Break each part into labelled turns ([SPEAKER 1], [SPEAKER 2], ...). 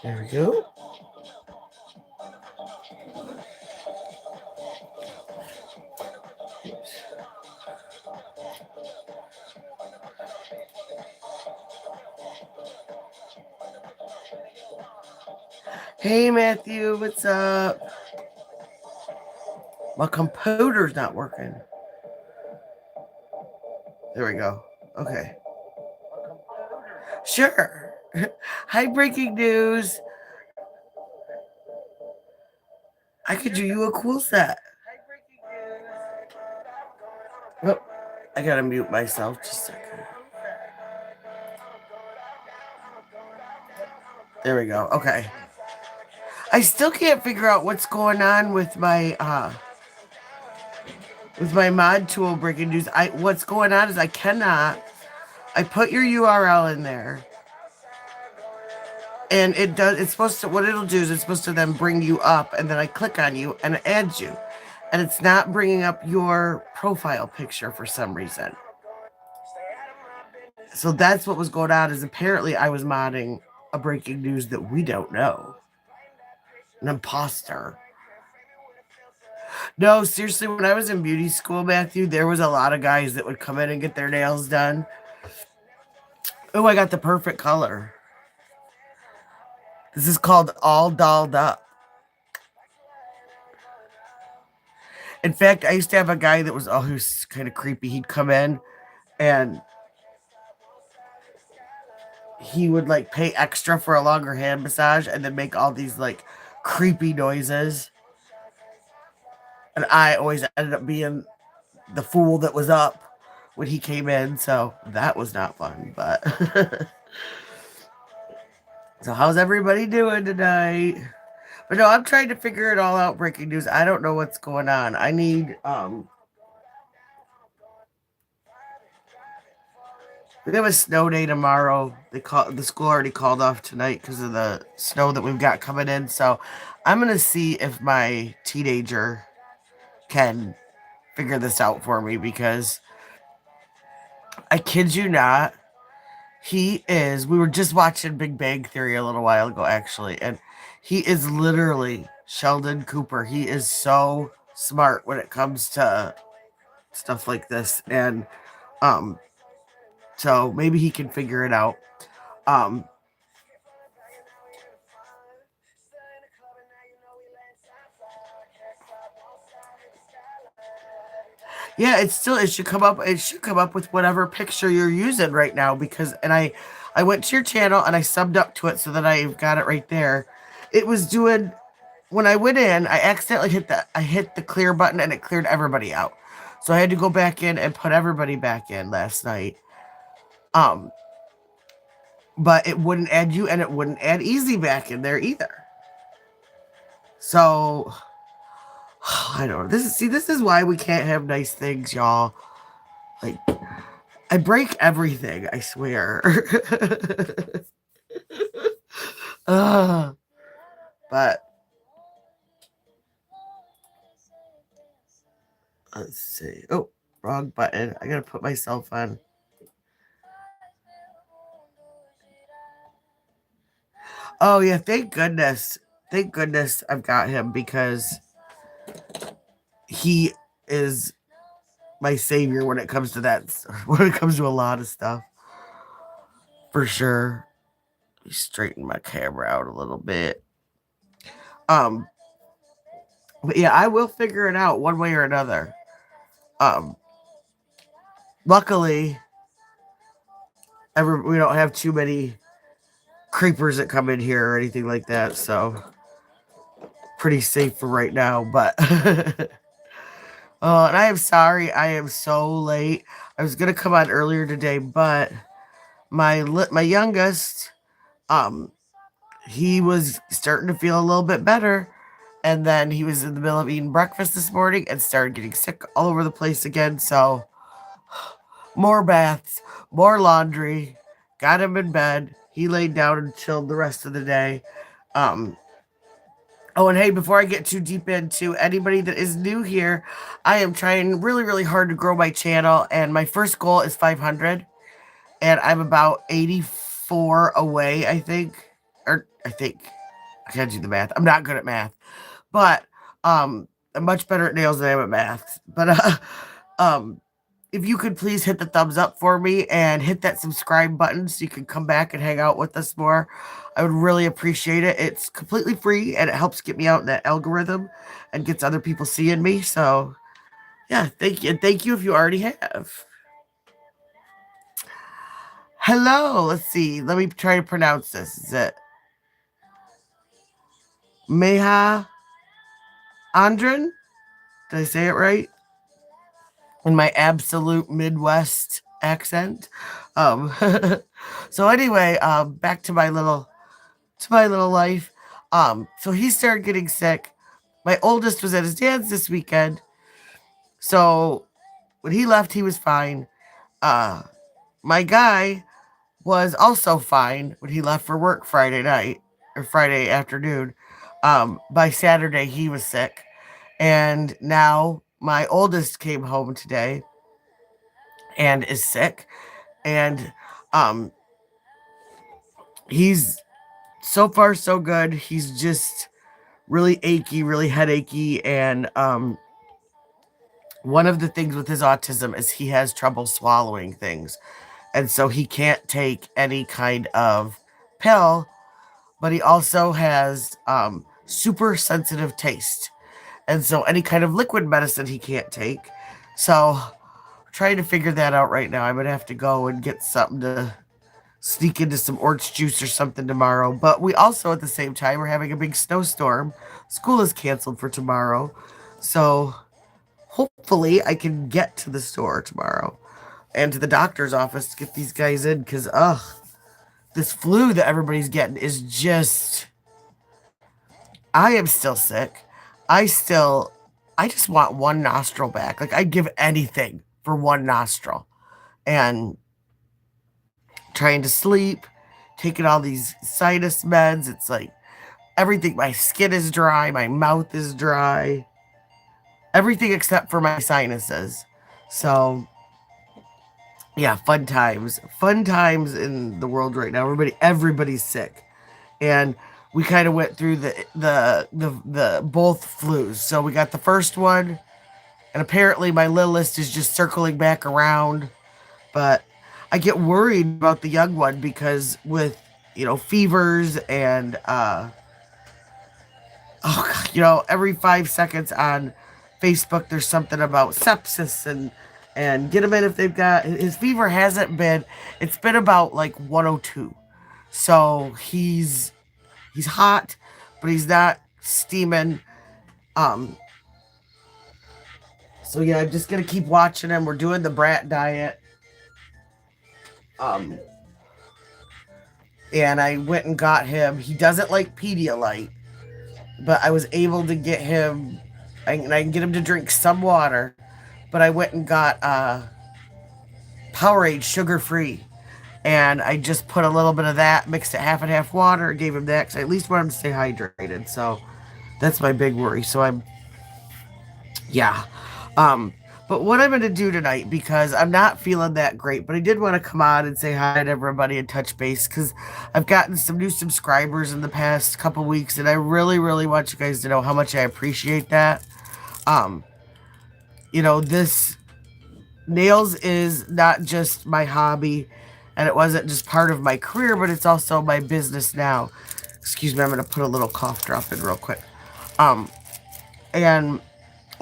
[SPEAKER 1] There we go. Hey, Matthew, what's up? My computer's not working. There we go. Okay. Sure. Hi, breaking news. I could do you a cool set. Oh, I gotta mute myself just a second. There we go. Okay. I still can't figure out what's going on with my mod tool breaking news. What's going on is I put your URL in there. And it's supposed to, what it'll do is it's supposed to then bring you up, and then I click on you and it adds you. And it's not bringing up your profile picture for some reason. So that's what was going on, is apparently I was modding a breaking news that we don't know. An imposter. No, seriously, when I was in beauty school, Matthew, there was a lot of guys that would come in and get their nails done. Oh, I got the perfect color. This is called All Dolled Up. In fact, I used to have a guy that was, he was kind of creepy. He'd come in and he would like pay extra for a longer hand massage and then make all these like creepy noises. And I always ended up being the fool that was up when he came in. So that was not fun, but so how's everybody doing tonight? But no, I'm trying to figure it all out. Breaking news. I don't know what's going on. I need, we have a snow day tomorrow. The school already called off tonight because of the snow that we've got coming in. So I'm gonna see if my teenager can figure this out for me, because I kid you not, we were just watching Big Bang Theory a little while ago, actually, and he is literally Sheldon Cooper. He is so smart when it comes to stuff like this, and so maybe he can figure it out. Yeah, it should come up. It should come up with whatever picture you're using right now, because I went to your channel and I subbed up to it so that I've got it right there. It was doing, when I went in, I accidentally hit the clear button and it cleared everybody out. So I had to go back in and put everybody back in last night. But it wouldn't add you, and it wouldn't add Easy back in there either. So I don't know. This is why we can't have nice things, y'all. Like, I break everything, I swear. But let's see. Oh, wrong button. I gotta put myself on. Oh yeah, thank goodness. Thank goodness I've got him, because he is my savior when it comes to that, when it comes to a lot of stuff. For sure. Straighten my camera out a little bit. But yeah, I will figure it out one way or another. Luckily, we don't have too many creepers that come in here or anything like that, so pretty safe for right now. But and I am sorry, I am so late. I was gonna come on earlier today, but my youngest, he was starting to feel a little bit better, and then he was in the middle of eating breakfast this morning and started getting sick all over the place again. So more baths, more laundry, got him in bed. He laid down and chilled the rest of the day. Oh, and hey, before I get too deep into anybody that is new here, I am trying really, really hard to grow my channel, and my first goal is 500, and I'm about 84 away, I think, or I think I can't do the math. I'm not good at math, but I'm much better at nails than I am at math. But if you could please hit the thumbs up for me and hit that subscribe button so you can come back and hang out with us more, I would really appreciate it. It's completely free and it helps get me out in that algorithm and gets other people seeing me. So yeah, thank you. And thank you if you already have. Hello, let's see. Let me try to pronounce this. Is it Meha Andren? Did I say it right? In my absolute Midwest accent. Um, so anyway, back to my little life. So he started getting sick. My oldest was at his dad's this weekend. So when he left, he was fine. My guy was also fine when he left for work Friday night or Friday afternoon. By Saturday, he was sick. And now my oldest came home today and is sick. And he's so far so good. He's just really achy, really headachy. And one of the things with his autism is he has trouble swallowing things. And so he can't take any kind of pill, but he also has super sensitive taste. And so any kind of liquid medicine he can't take. So trying to figure that out right now. I'm going to have to go and get something to sneak into some orange juice or something tomorrow. But we also, at the same time, we're having a big snowstorm. School is canceled for tomorrow. So hopefully I can get to the store tomorrow and to the doctor's office to get these guys in because, this flu that everybody's getting is just... I am still sick. I just want one nostril back. Like, I'd give anything for one nostril. And trying to sleep, taking all these sinus meds. It's like everything. My skin is dry. My mouth is dry. Everything except for my sinuses. So, yeah, fun times. Fun times in the world right now. Everybody's sick. And we kind of went through the both flus. So we got the first one, and apparently my littlest is just circling back around. But I get worried about the young one because with, fevers and, every 5 seconds on Facebook, there's something about sepsis and get them in if they've got, his fever it's been about like 102. So he's hot, but he's not steaming. So yeah, I'm just gonna keep watching him. We're doing the brat diet. And I went and got him. He doesn't like Pedialyte, but I was able to get him, and I can get him to drink some water. But I went and got Powerade sugar-free. And I just put a little bit of that, mixed it half and half water, gave him that, because I at least want him to stay hydrated. So that's my big worry. So but what I'm going to do tonight, because I'm not feeling that great, but I did want to come on and say hi to everybody and touch base, because I've gotten some new subscribers in the past couple weeks, and I really, really want you guys to know how much I appreciate that. This nails is not just my hobby, and it wasn't just part of my career, but it's also my business now. Excuse me, I'm going to put a little cough drop in real quick. Well,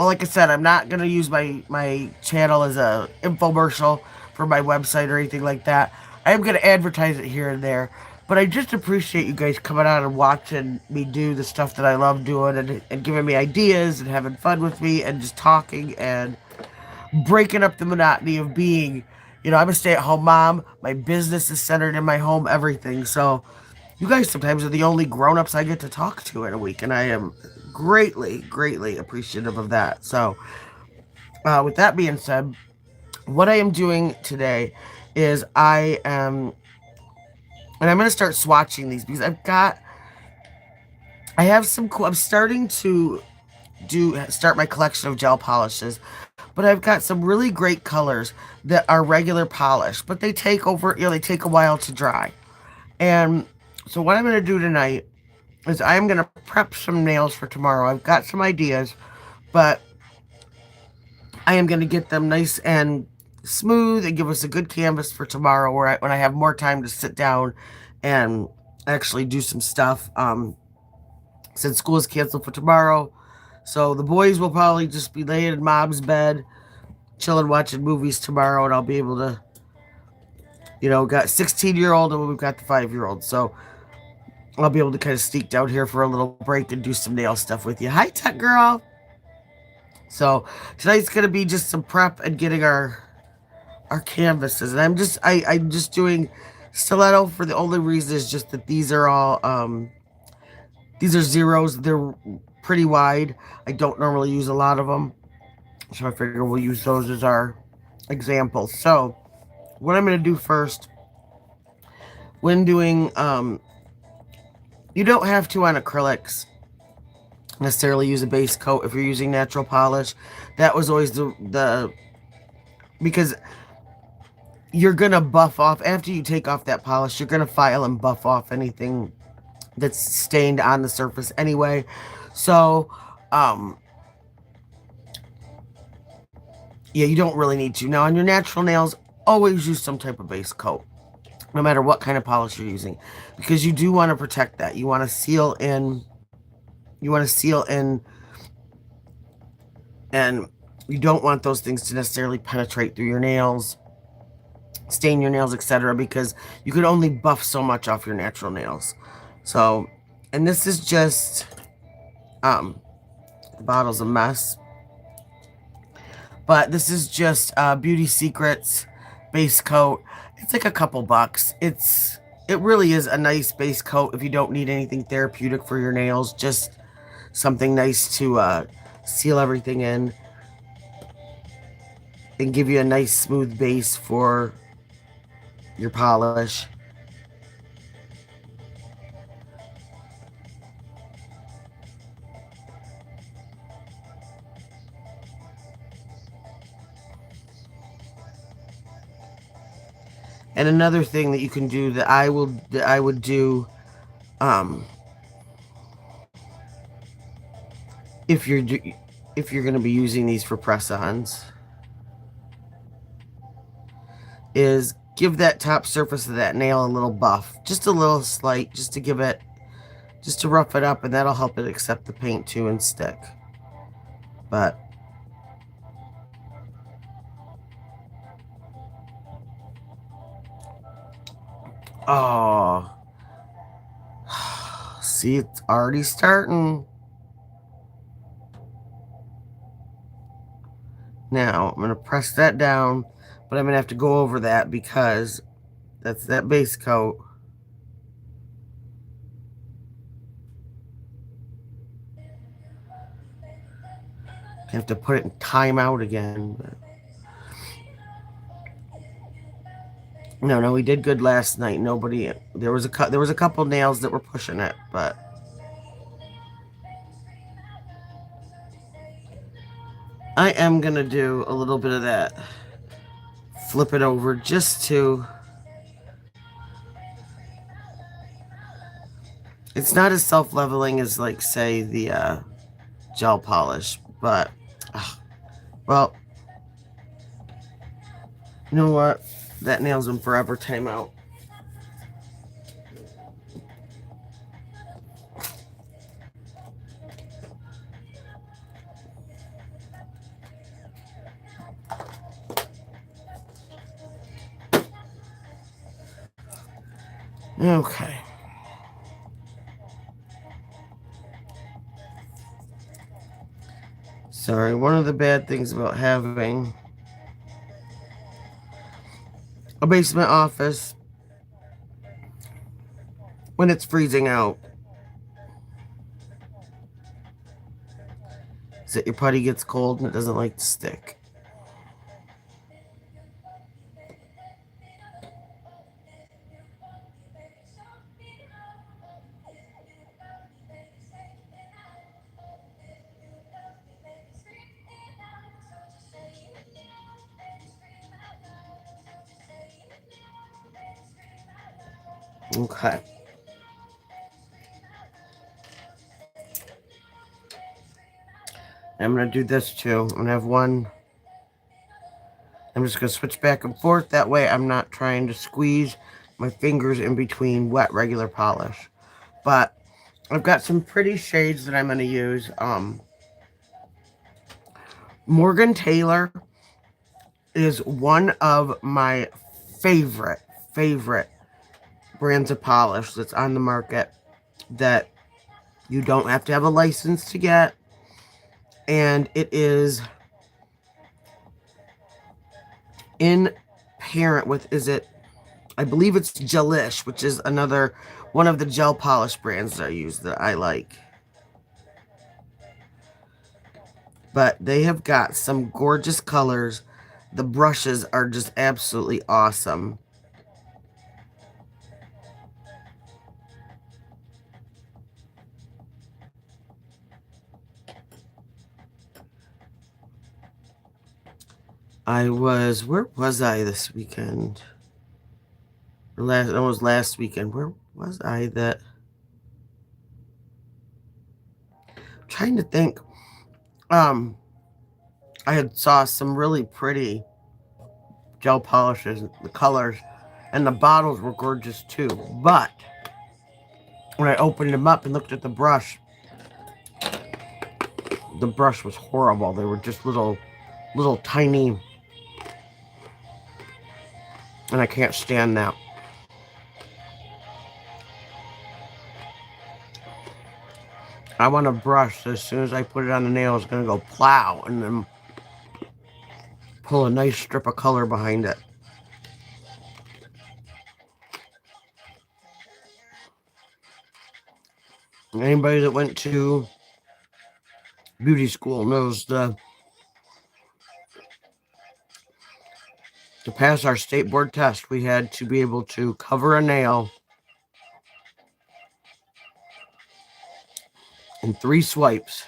[SPEAKER 1] like I said, I'm not going to use my channel as a infomercial for my website or anything like that. I am going to advertise it here and there. But I just appreciate you guys coming out and watching me do the stuff that I love doing and giving me ideas and having fun with me and just talking and breaking up the monotony of being, I'm a stay-at-home mom. My business is centered in my home, everything. So you guys sometimes are the only grown-ups I get to talk to in a week, and I am greatly, greatly appreciative of that. So with that being said, what I am doing today is I'm going to start swatching these because I'm starting to start my collection of gel polishes, but I've got some really great colors that are regular polish, but they take a while to dry. And So what I'm going to do tonight is I'm going to prep some nails for tomorrow. I've got some ideas, but I am going to get them nice and smooth and give us a good canvas for tomorrow when I have more time to sit down and actually do some stuff. Since school is canceled for tomorrow, so the boys will probably just be laying in mom's bed, chilling, watching movies tomorrow, and I'll be able to, got 16-year-old and we've got the 5-year-old. So I'll be able to kind of sneak down here for a little break and do some nail stuff with you. Hi, Tech Girl. So tonight's gonna be just some prep and getting our canvases, and I'm just doing stiletto for the only reason is just that these are all these are zeros. They're pretty wide. I don't normally use a lot of them, so I figure we'll use those as our examples. So what I'm gonna do first when doing you don't have to on acrylics necessarily use a base coat if you're using natural polish. That was always the because you're gonna buff off after you take off that polish. You're gonna file and buff off anything that's stained on the surface anyway. So yeah, you don't really need to. Now on your natural nails, always use some type of base coat, no matter what kind of polish you're using, because you do want to protect that. You want to seal in. You want to seal in, and you don't want those things to necessarily penetrate through your nails, stain your nails, etc., because you could only buff so much off your natural nails. So, and this is just the bottle's a mess, but this is just Beauty Secrets base coat. It's like a couple bucks. It really is a nice base coat if you don't need anything therapeutic for your nails, just something nice to seal everything in and give you a nice smooth base for your polish. And another thing that you can do that I would do if you're going to be using these for press-ons is give that top surface of that nail a little buff, just a little slight, just to rough it up, and that'll help it accept the paint too and stick. But oh, see, it's already starting. Now I'm going to press that down, but I'm going to have to go over that because that's that base coat. I have to put it in timeout again. But no, we did good last night. Nobody, there was a couple nails that were pushing it, but I am gonna do a little bit of that. Flip it over just to. It's not as self-leveling as, like, say, the gel polish, but well, you know what? That nail's in forever timeout. Okay. Sorry, one of the bad things about having a basement office when it's freezing out is that your putty gets cold and it doesn't like to stick. Okay. I'm going to do this too. I'm going to have one. I'm just going to switch back and forth. That way I'm not trying to squeeze my fingers in between wet regular polish. But I've got some pretty shades that I'm going to use. Morgan Taylor is one of my favorite brands of polish that's on the market that you don't have to have a license to get. And it is in parent with, I believe it's Gelish, which is another one of the gel polish brands that I use that I like. But they have got some gorgeous colors. The brushes are just absolutely awesome. Where was I this weekend? It was last weekend. Where was I that? I'm trying to think. I had saw some really pretty gel polishes, the colors, and the bottles were gorgeous too. But when I opened them up and looked at the brush was horrible. They were just little tiny, and I can't stand that. I want a brush that as soon as I put it on the nail, it's going to go plow and then pull a nice strip of color behind it. Anybody that went to beauty school knows to pass our state board test, we had to be able to cover a nail in 3 swipes.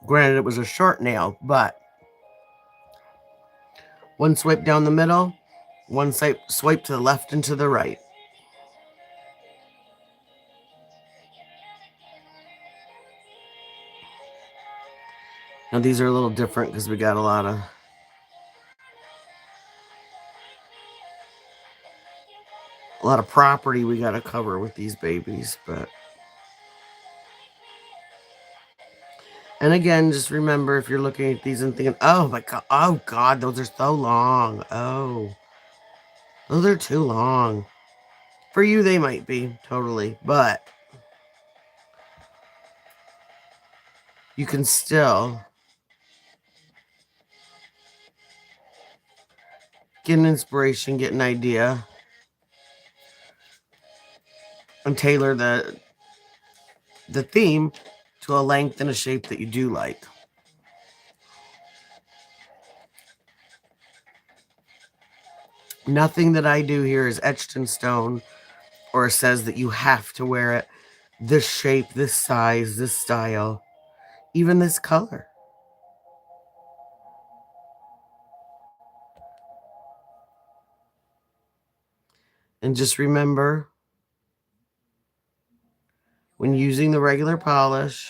[SPEAKER 1] Granted, it was a short nail, but 1 swipe down the middle, 1 swipe to the left and to the right. Now these are a little different because we got a lot of property we got to cover with these babies, but and again, just remember if you're looking at these and thinking, oh my god, those are so long. Oh, those are too long. For you, they might be, totally, but you can still get an inspiration, get an idea, and tailor the theme to a length and a shape that you do like. Nothing that I do here is etched in stone or says that you have to wear it this shape, this size, this style, even this color. And just remember, when using the regular polish,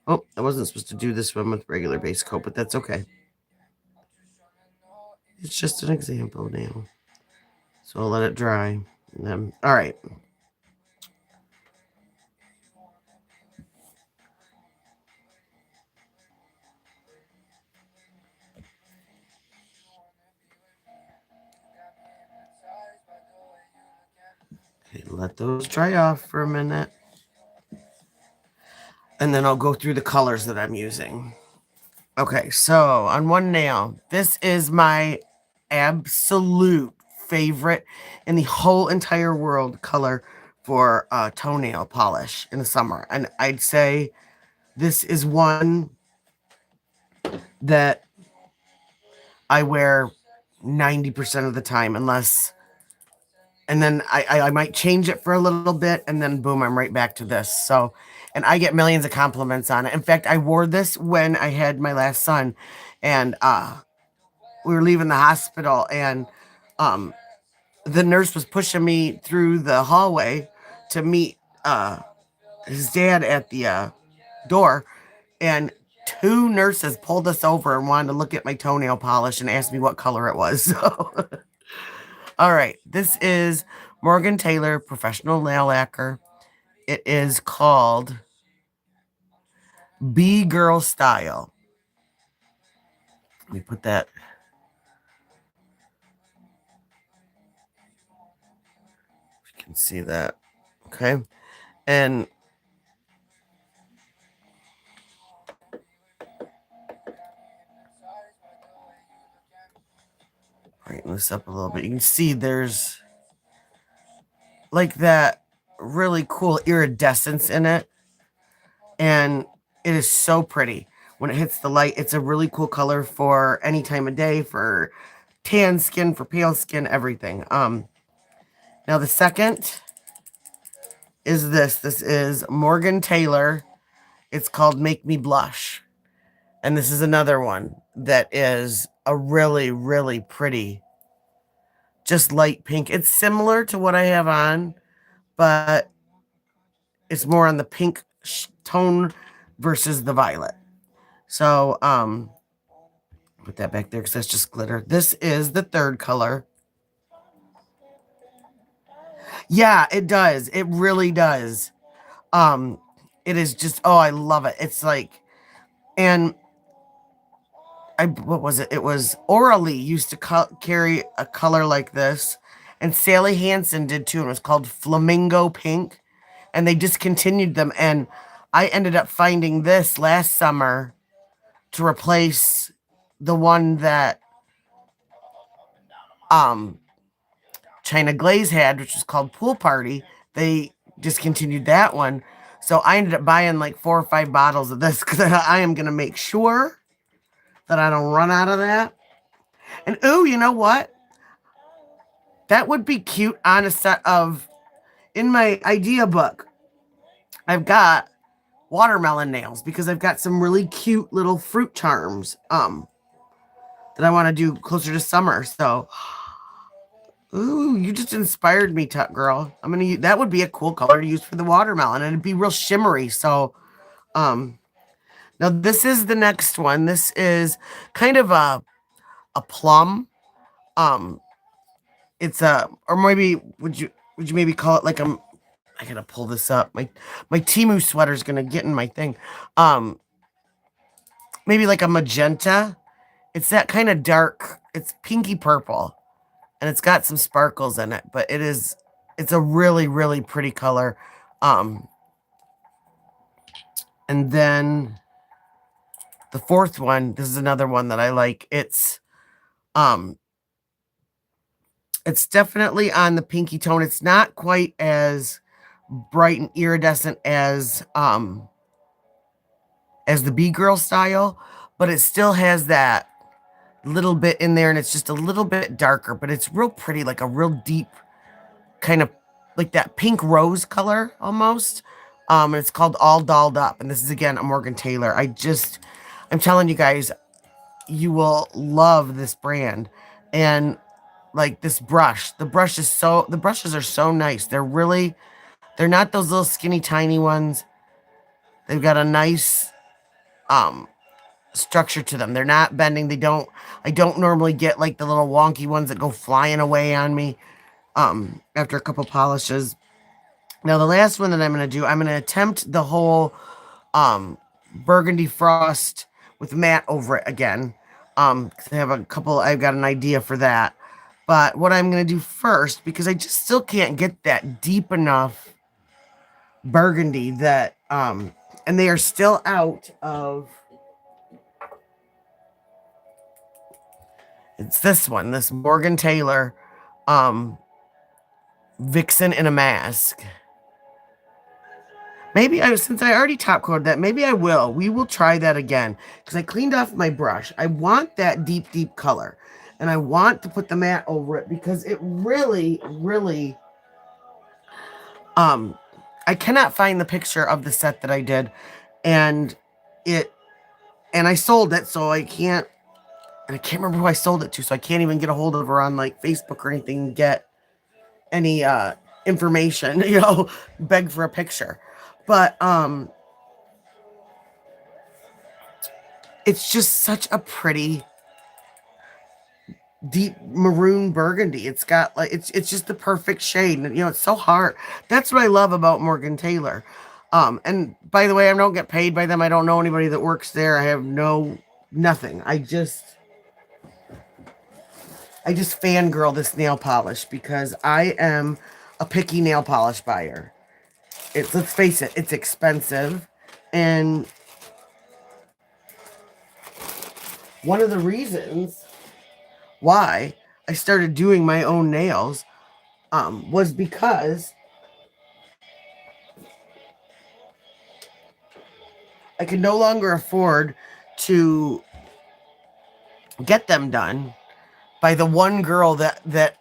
[SPEAKER 1] oh, I wasn't supposed to do this one with regular base coat, but that's okay. It's just an example now. So I'll let it dry. And then, all right. Okay, let those dry off for a minute. And then I'll go through the colors that I'm using. Okay, so on one nail, this is my absolute favorite in the whole entire world color for toenail polish in the summer. And I'd say this is one that I wear 90% of the time, and then I might change it for a little bit, and then boom, I'm right back to this. So, and I get millions of compliments on it. In fact, I wore this when I had my last son, and we were leaving the hospital, and the nurse was pushing me through the hallway to meet his dad at the door, and two nurses pulled us over and wanted to look at my toenail polish and asked me what color it was. So, all right, this is Morgan Taylor Professional Nail Lacquer. It is called B-Girl Style. Let me put that. You can see that. Okay. And brighten this up a little bit. You can see there's like that really cool iridescence in it. And it is so pretty. When it hits the light, it's a really cool color for any time of day, for tan skin, for pale skin, everything. Now the second is this. This is Morgan Taylor. It's called Make Me Blush. And this is another one that is a really, really pretty, just light pink. It's similar to what I have on, but it's more on the pink tone versus the violet. So, put that back there because that's just glitter. This is the third color. Yeah, it does. It really does. It is just, oh, I love it. It's like, and what was it? It was Orally used to carry a color like this, and Sally Hansen did too. And it was called Flamingo Pink, and they discontinued them. And I ended up finding this last summer to replace the one that China Glaze had, which was called Pool Party. They discontinued that one. So I ended up buying like 4 or 5 bottles of this because I am going to make sure that I don't run out of that. And ooh, you know what? That would be cute on a set of, in my idea book, I've got watermelon nails because I've got some really cute little fruit charms that I want to do closer to summer. So, ooh, you just inspired me, Tut Girl. I'm gonna use, that would be a cool color to use for the watermelon, and it'd be real shimmery. So, now this is the next one. This is kind of a plum. It's a, or maybe would you maybe call it like a, I gotta pull this up. My Temu sweater's gonna get in my thing. Maybe like a magenta. It's that kind of dark. It's pinky purple, and it's got some sparkles in it. But it's a really, really pretty color. And then the fourth one. This is another one that I like. It's definitely on the pinky tone. It's not quite as bright and iridescent as the B-Girl Style, but it still has that little bit in there, and it's just a little bit darker, but it's real pretty, like a real deep kind of like that pink rose color almost. And it's called All Dolled Up, and this is again a Morgan Taylor. I'm telling you guys, you will love this brand. And like this brush, the brushes are so nice. They're not those little skinny tiny ones. They've got a nice structure to them. They're not bending. I don't normally get like the little wonky ones that go flying away on me after a couple polishes. Now the last one that I'm going to do, I'm going to attempt the whole burgundy frost with matte over it again. 'Cause I've got an idea for that. But what I'm going to do first, because I just still can't get that deep enough burgundy that and they are still out of, it's this one, this Morgan Taylor Vixen in a Mask. Maybe since I already top coated that, maybe I will. We will try that again because I cleaned off my brush. I want that deep, deep color, and I want to put the matte over it because it really, really, I cannot find the picture of the set that I did, and I sold it, so I can't remember who I sold it to, so I can't even get a hold of her on like Facebook or anything and get any information, you know, beg for a picture. But it's just such a pretty deep maroon burgundy. It's got like it's just the perfect shade. And, you know, it's so hard. That's what I love about Morgan Taylor. And by the way, I don't get paid by them. I don't know anybody that works there. I have nothing. I just fangirl this nail polish because I am a picky nail polish buyer. Let's face it, it's expensive. And one of the reasons why I started doing my own nails was because I could no longer afford to get them done by the one girl that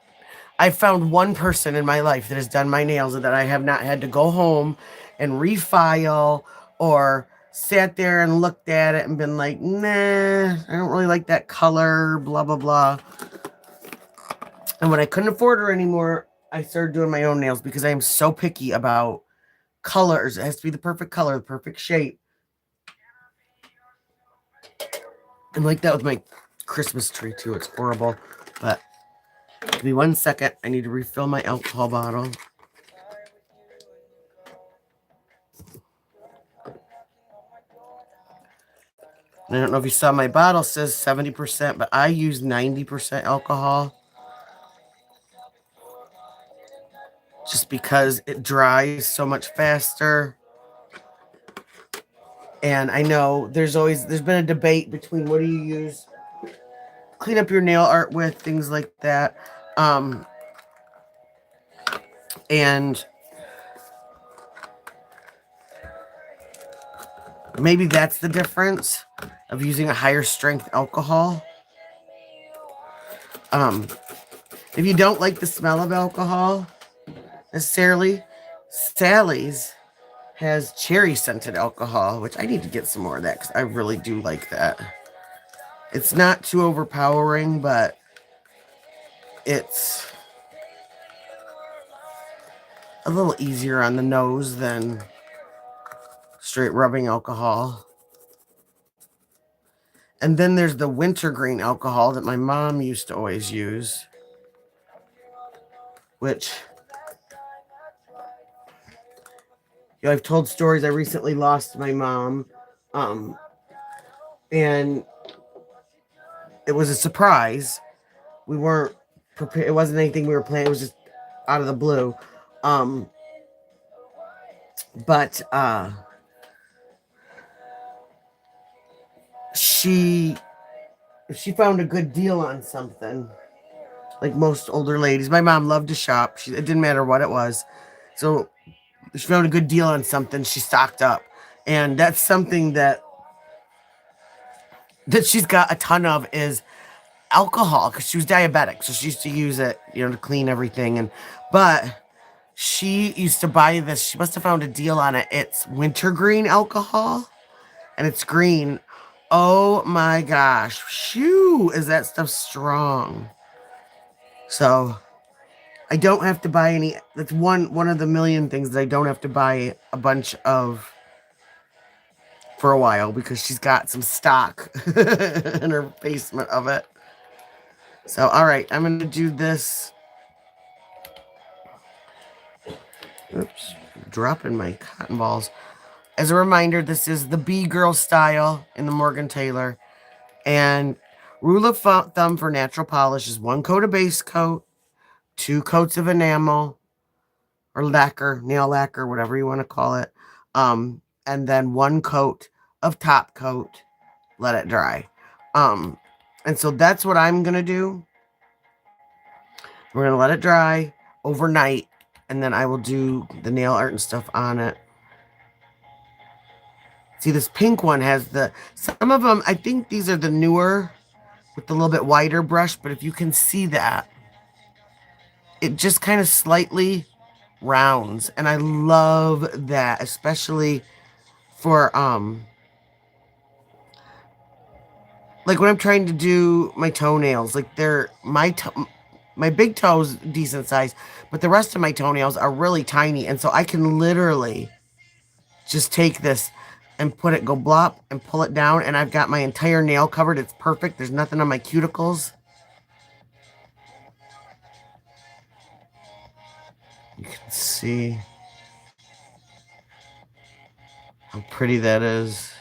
[SPEAKER 1] I found one person in my life that has done my nails and that I have not had to go home and refile or sat there and looked at it and been like, nah, I don't really like that color, blah, blah, blah. And when I couldn't afford her anymore, I started doing my own nails because I am so picky about colors. It has to be the perfect color, the perfect shape. I'm like that with my Christmas tree too. It's horrible. But give me 1 second. I need to refill my alcohol bottle. I don't know if you saw my bottle says 70%, but I use 90% alcohol. Just because it dries so much faster. And I know there's been a debate between what do you use, clean up your nail art with, things like that. And maybe that's the difference of using a higher strength alcohol. If you don't like the smell of alcohol necessarily, Sally's has cherry scented alcohol, which I need to get some more of that because I really do like that. It's not too overpowering, but it's a little easier on the nose than straight rubbing alcohol. And then there's the wintergreen alcohol that my mom used to always use, which, you know, I've told stories. I recently lost my mom, and it was a surprise. We weren't prepared. It wasn't anything we were planning. It was just out of the blue. But she found a good deal on something, like most older ladies. My mom loved to shop. It didn't matter what it was. So she found a good deal on something. She stocked up. And that's something that she's got a ton of is alcohol, because she was diabetic. So she used to use it, you know, to clean everything. But she used to buy this. She must have found a deal on it. It's wintergreen alcohol, and it's green. Oh my gosh. Shoo, is that stuff strong. So I don't have to buy any. That's one of the million things that I don't have to buy a bunch of for a while, because she's got some stock in her basement of it. So, all right, I'm going to do this. Oops, dropping my cotton balls. As a reminder, this is the B-Girl style in the Morgan Taylor. And rule of thumb for natural polish is 1 coat of base coat, 2 coats of enamel or lacquer, nail lacquer, whatever you want to call it. And then 1 coat of top coat, let it dry. And so that's what I'm going to do. We're going to let it dry overnight, and then I will do the nail art and stuff on it. See, this pink one has some of them, I think these are the newer with the little bit wider brush, but if you can see that, it just kind of slightly rounds, and I love that, especially for, like when I'm trying to do my toenails, like my big toe's decent size, but the rest of my toenails are really tiny. And so I can literally just take this and put it, go blop and pull it down. And I've got my entire nail covered. It's perfect. There's nothing on my cuticles. You can see how pretty that is.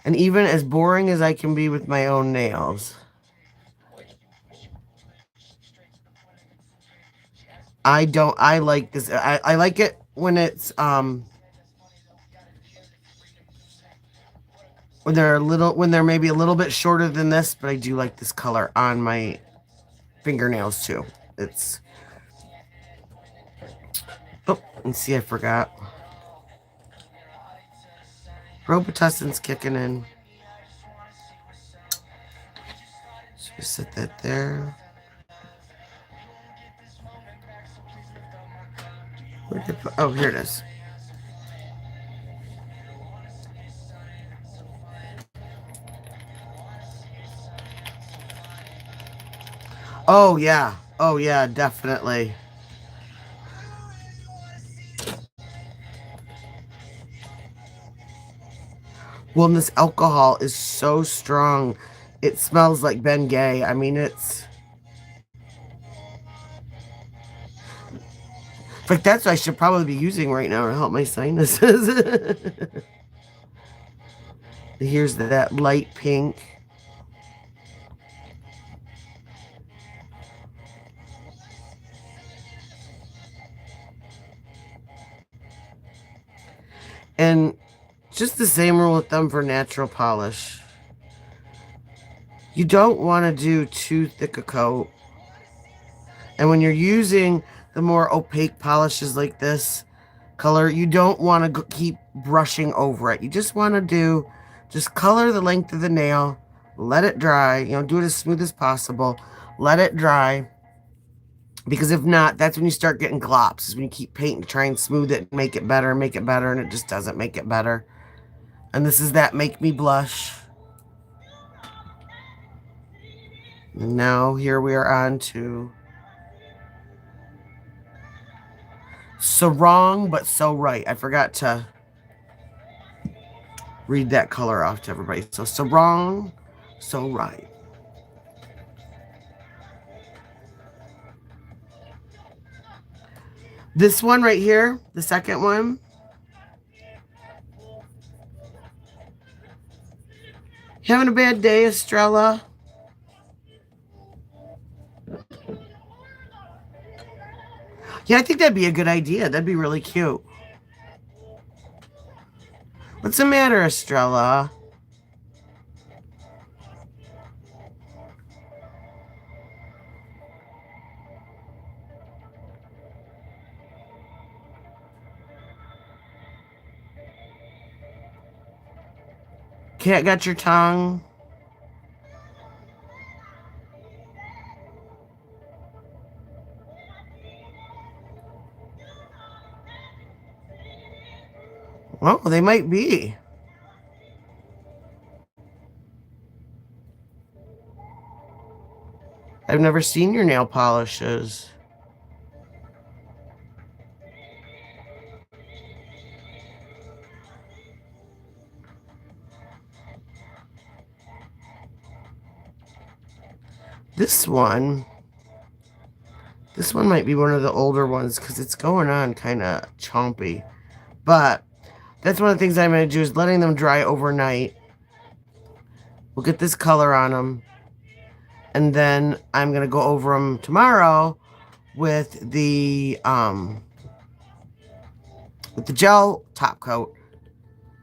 [SPEAKER 1] And even as boring as I can be with my own nails, I like this. I like it when it's, when they're maybe a little bit shorter than this, but I do like this color on my fingernails too. It's, oh, and see, I forgot. Robitussin's kicking in. So just set that there. Where did I put, oh, here it is. Oh yeah. Oh yeah, definitely. Well, and this alcohol is so strong. It smells like Bengay. I mean, it's like that's what I should probably be using right now to help my sinuses. Here's that light pink. And just the same rule with them for natural polish. You don't want to do too thick a coat. And when you're using the more opaque polishes like this color, you don't want to keep brushing over it. You just want to just color the length of the nail, let it dry, do it as smooth as possible, let it dry. Because if not, that's when you start getting glops, is when you keep painting to try and smooth it and make it better, and it just doesn't make it better. And this is that Make Me Blush. And now here we are on to So Wrong, But So Right. I forgot to read that color off to everybody. So Wrong, So Right. This one right here, the second one. Having a bad day, Estrella? Yeah, I think that'd be a good idea. That'd be really cute. What's the matter, Estrella? Cat got your tongue? Oh, they might be. I've never seen your nail polishes. This one might be one of the older ones because it's going on kind of chompy. But that's one of the things I'm going to do is letting them dry overnight. We'll get this color on them. And then I'm going to go over them tomorrow with the gel top coat.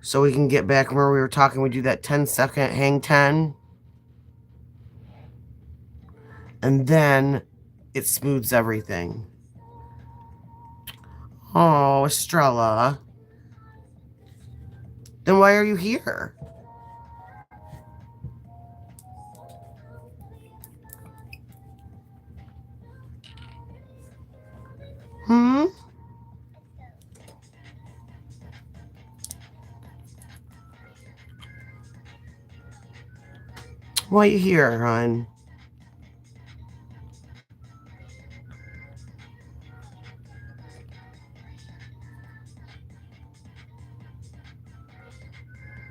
[SPEAKER 1] So we can get back where we were talking. We do that 10-second hang 10. And then it smooths everything. Oh, Estrella. Then why are you here? Hmm? Why you here, hon?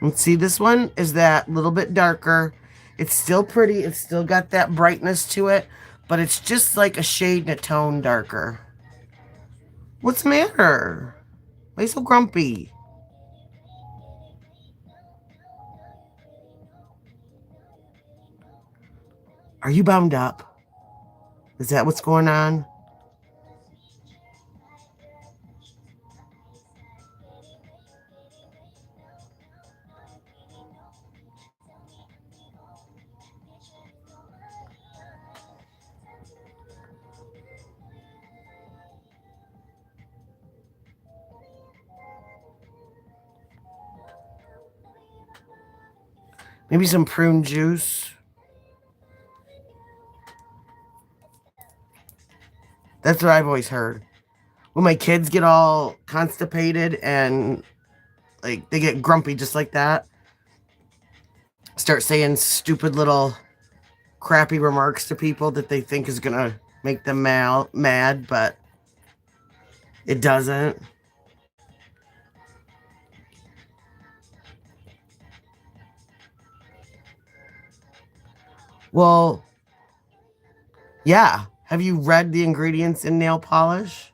[SPEAKER 1] And see, this one is that little bit darker. It's still pretty. It's still got that brightness to it, but it's just like a shade and a tone darker. What's the matter? Why are you so grumpy? Are you bound up? Is that what's going on? Maybe some prune juice. That's what I've always heard. When my kids get all constipated and like they get grumpy just like that, start saying stupid little crappy remarks to people that they think is gonna make them mad, but it doesn't. Well, yeah. Have you read the ingredients in nail polish?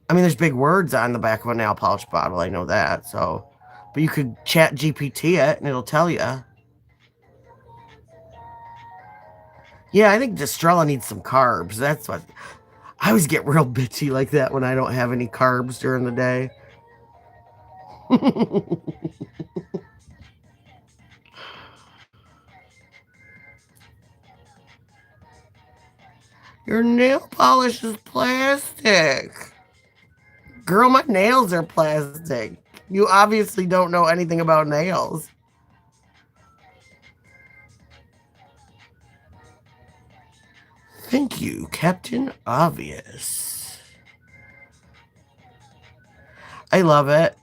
[SPEAKER 1] I mean, there's big words on the back of a nail polish bottle. I know that. So, but you could chat GPT it and it'll tell you. Yeah, I think Destrella needs some carbs. That's what I always get real bitchy like that when I don't have any carbs during the day. Your nail polish is plastic. Girl, my nails are plastic. You obviously don't know anything about nails. Thank you, Captain Obvious. I love it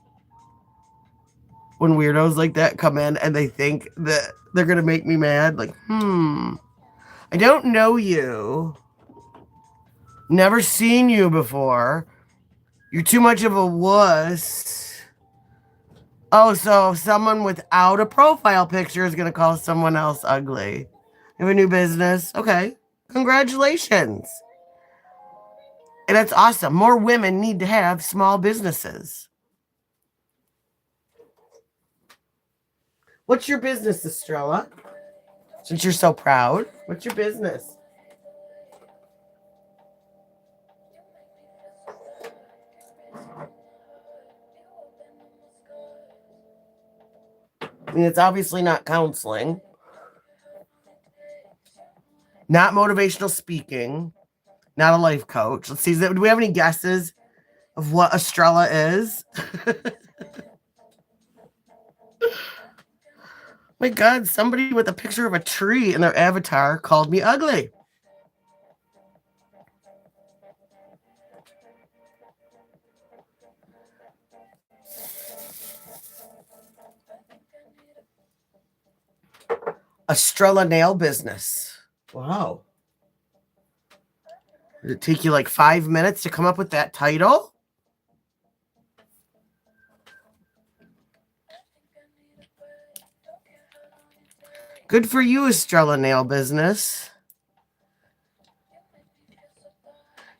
[SPEAKER 1] when weirdos like that come in and they think that they're going to make me mad. Like, I don't know you. Never seen you before. You're too much of a wuss. Oh, so someone without a profile picture is going to call someone else ugly. You have a new business? Okay. Congratulations. And that's awesome. More women need to have small businesses. What's your business, Estrella? Since you're so proud, what's your business? I mean, it's obviously not counseling, not motivational speaking, not a life coach. Let's see. Do we have any guesses of what Estrella is? My God, somebody with a picture of a tree in their avatar called me ugly. Estrella Nail Business. Wow. Did it take you like 5 minutes to come up with that title? Good for you, Estrella Nail Business.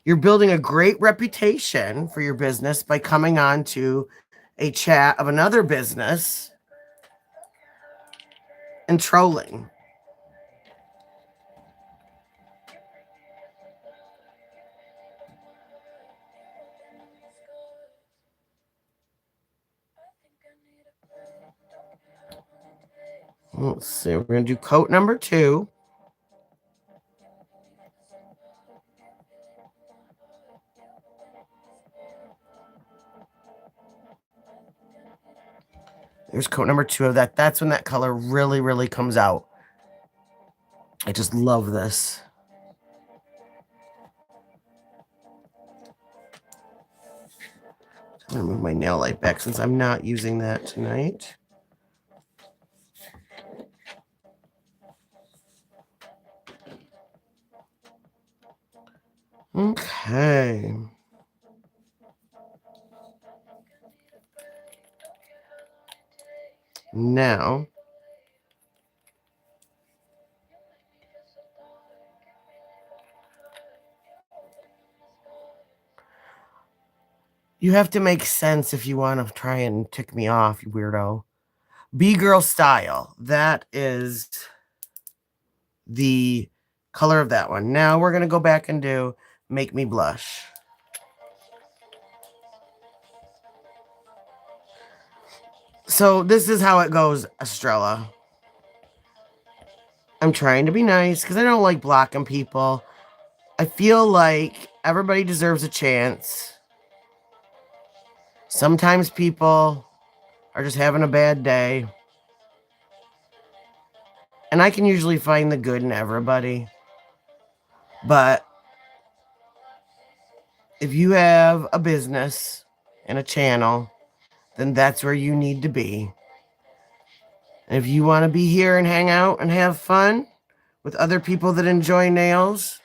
[SPEAKER 1] You're building a great reputation for your business by coming on to a chat of another business and trolling. Let's see. We're going to do coat number 2. There's coat number 2 of that. That's when that color really, really comes out. I just love this. I'm going to move my nail light back since I'm not using that tonight. Okay. Now, you have to make sense if you want to try and tick me off, you weirdo. B-Girl Style. That is the color of that one. Now we're going to go back and do Make Me Blush. So this is how it goes, Estrella. I'm trying to be nice because I don't like blocking people. I feel like everybody deserves a chance. Sometimes people are just having a bad day. And I can usually find the good in everybody. But if you have a business and a channel, then that's where you need to be. And if you want to be here and hang out and have fun with other people that enjoy nails,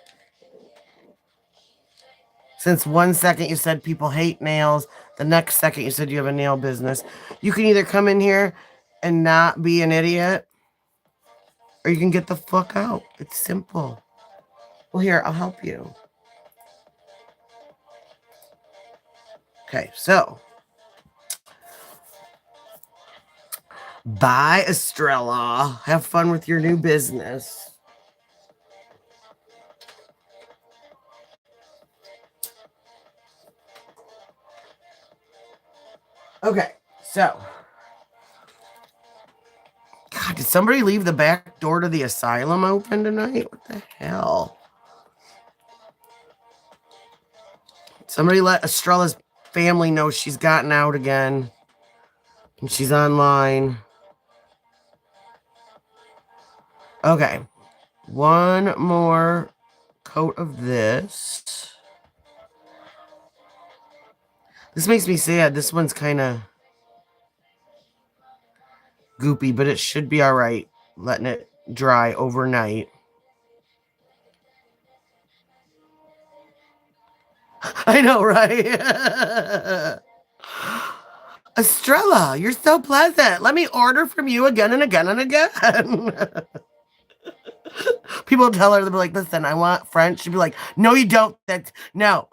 [SPEAKER 1] since 1 second you said people hate nails, the next second you said you have a nail business, you can either come in here and not be an idiot, or you can get the fuck out. It's simple. Well, here, I'll help you. Okay, so. Bye, Estrella. Have fun with your new business. Okay, so. God, did somebody leave the back door to the asylum open tonight? What the hell? Somebody let Estrella's family know she's gotten out again. And she's online. Okay. One more coat of this. This makes me sad. This one's kind of goopy, but it should be all right. Letting it dry overnight. I know, right? Estrella, you're so pleasant. Let me order from you again and again and again. People tell her, they'll be like, listen, I want French. She'll be like, no, you don't. That's no.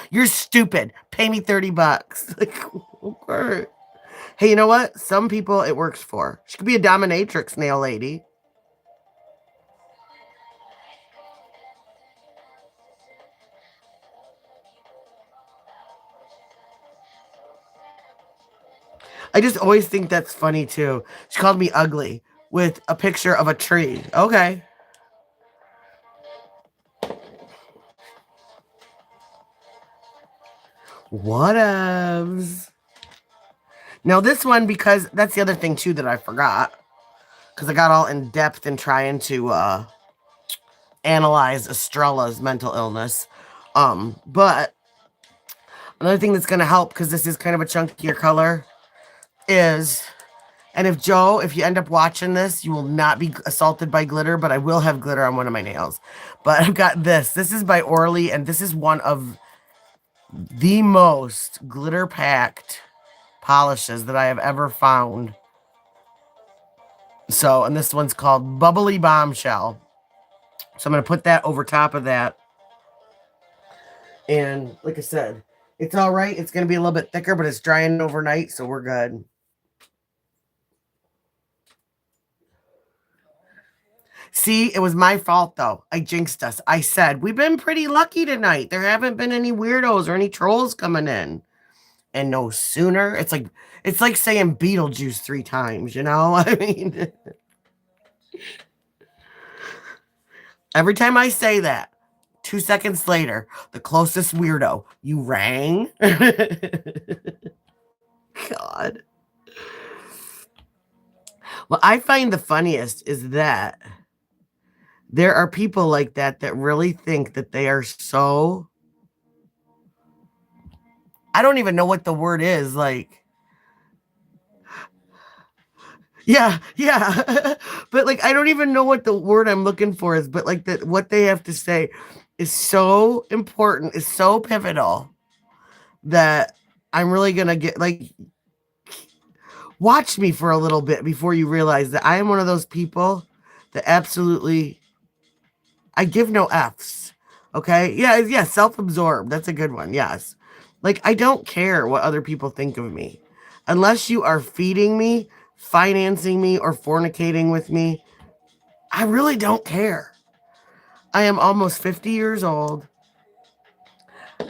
[SPEAKER 1] You're stupid. Pay me $30. Like, okay. Hey, you know what? Some people it works for. She could be a dominatrix nail lady. I just always think that's funny too. She called me ugly with a picture of a tree. Okay. Whatevs. Now this one, because that's the other thing too that I forgot. Because I got all in depth in trying to analyze Estrella's mental illness. But another thing that's going to help, because this is kind of a chunkier color, is, and if Joe, if you end up watching this, you will not be assaulted by glitter, but I will have glitter on one of my nails. But I've got this. This is by Orly, and this is one of the most glitter-packed polishes that I have ever found. So, and this one's called Bubbly Bombshell. So I'm going to put that over top of that. And like I said, it's all right. It's going to be a little bit thicker, but it's drying overnight, so we're good. See, it was my fault, though. I jinxed us. I said, we've been pretty lucky tonight. There haven't been any weirdos or any trolls coming in. And no sooner, it's like saying Beetlejuice 3 times, you know? I mean, every time I say that, 2 seconds later, the closest weirdo, you rang? God. What I find the funniest is that there are people like that that really think that they are so I don't even know what the word is. Like, yeah, yeah. But like, I don't even know what the word I'm looking for is, but like that what they have to say is so important, is so pivotal that I'm really gonna get like watch me for a little bit before you realize that I am one of those people that absolutely I give no F's. Okay? Yeah, yeah, self-absorbed. That's a good one. Yes. Like I don't care what other people think of me. Unless you are feeding me, financing me, or fornicating with me, I really don't care. I am almost 50 years old.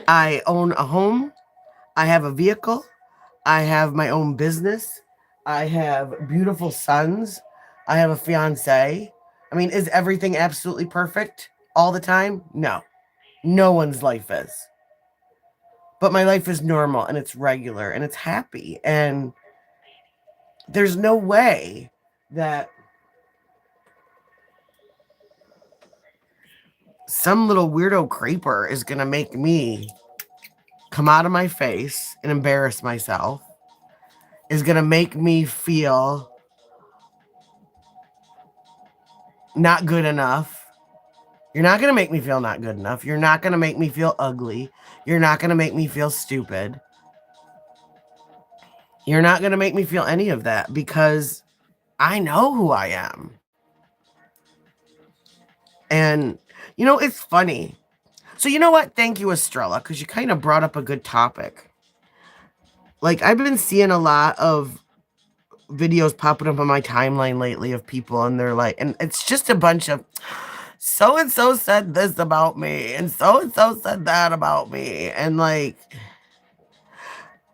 [SPEAKER 1] I own a home. I have a vehicle. I have my own business. I have beautiful sons. I have a fiance. I mean, is everything absolutely perfect all the time? No. No one's life is. But my life is normal and it's regular and it's happy. And there's no way that some little weirdo creeper is going to make me come out of my face and embarrass myself, is going to make me feel not good enough. You're not going to make me feel not good enough. You're not going to make me feel ugly. You're not going to make me feel stupid. You're not going to make me feel any of that because I know who I am. And, you know, it's funny. So, you know what? Thank you, Estrella, because you kind of brought up a good topic. Like, I've been seeing a lot of videos popping up on my timeline lately of people, and they're like, and it's just a bunch of so and so said this about me, and so said that about me. And like,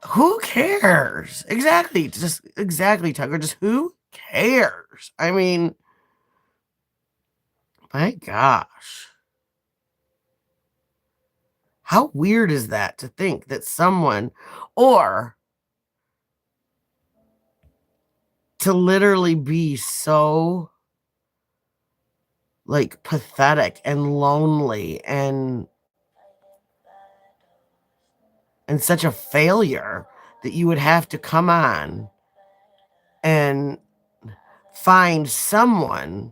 [SPEAKER 1] who cares? Exactly. Just exactly, Tucker. Just who cares? I mean, my gosh. How weird is that to think that someone, or to literally be so like pathetic and lonely and such a failure that you would have to come on and find someone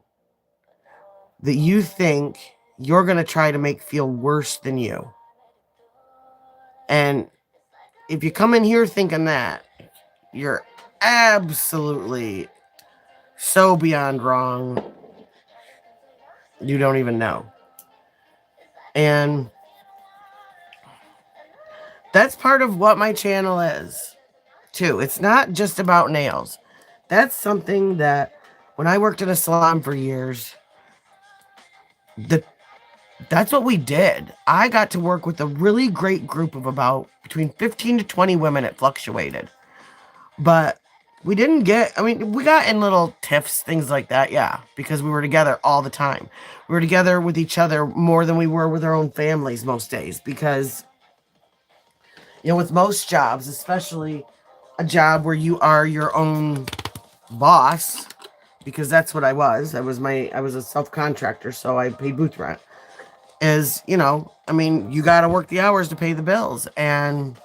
[SPEAKER 1] that you think you're going to try to make feel worse than you. And if you come in here thinking that, you're absolutely so beyond wrong. You don't even know. And that's part of what my channel is, too. It's not just about nails. That's something that when I worked in a salon for years, that's what we did. I got to work with a really great group of about between 15 to 20 women. It fluctuated. But we didn't get, I mean, we got in little tiffs, things like that, yeah, because we were together all the time. We were together with each other more than we were with our own families most days because, you know, with most jobs, especially a job where you are your own boss, because that's what I was. I was a self-contractor, so I paid booth rent. Is, you know, I mean, you got to work the hours to pay the bills. And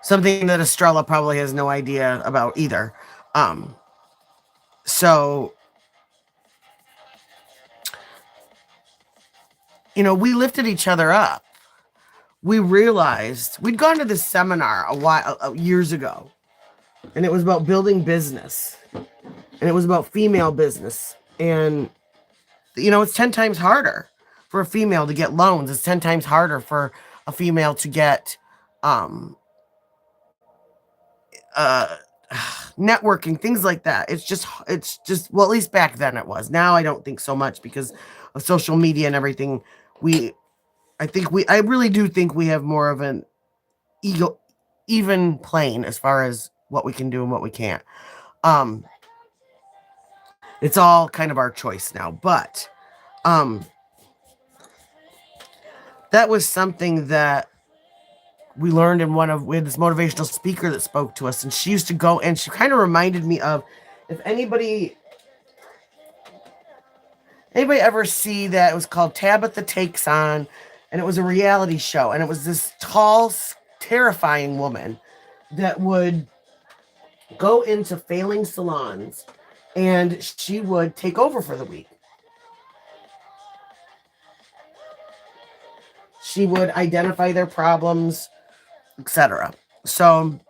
[SPEAKER 1] something that Estrella probably has no idea about either. So, you know, we lifted each other up. We realized we'd gone to this seminar a while years ago, and it was about building business, and it was about female business. And, you know, it's 10 times harder for a female to get loans. It's 10 times harder for a female to get, networking, things like that. It's just, well, at least back then it was. Now I don't think so much because of social media and everything. I really do think we have more of an even plane as far as what we can do and what we can't. It's all kind of our choice now, but, that was something that we learned we had this motivational speaker that spoke to us, and she used to go, and she kind of reminded me of, if anybody ever see that, it was called Tabitha Takes On, and it was a reality show, and it was this tall, terrifying woman that would go into failing salons and she would take over for the week. She would identify their problems, etc. So,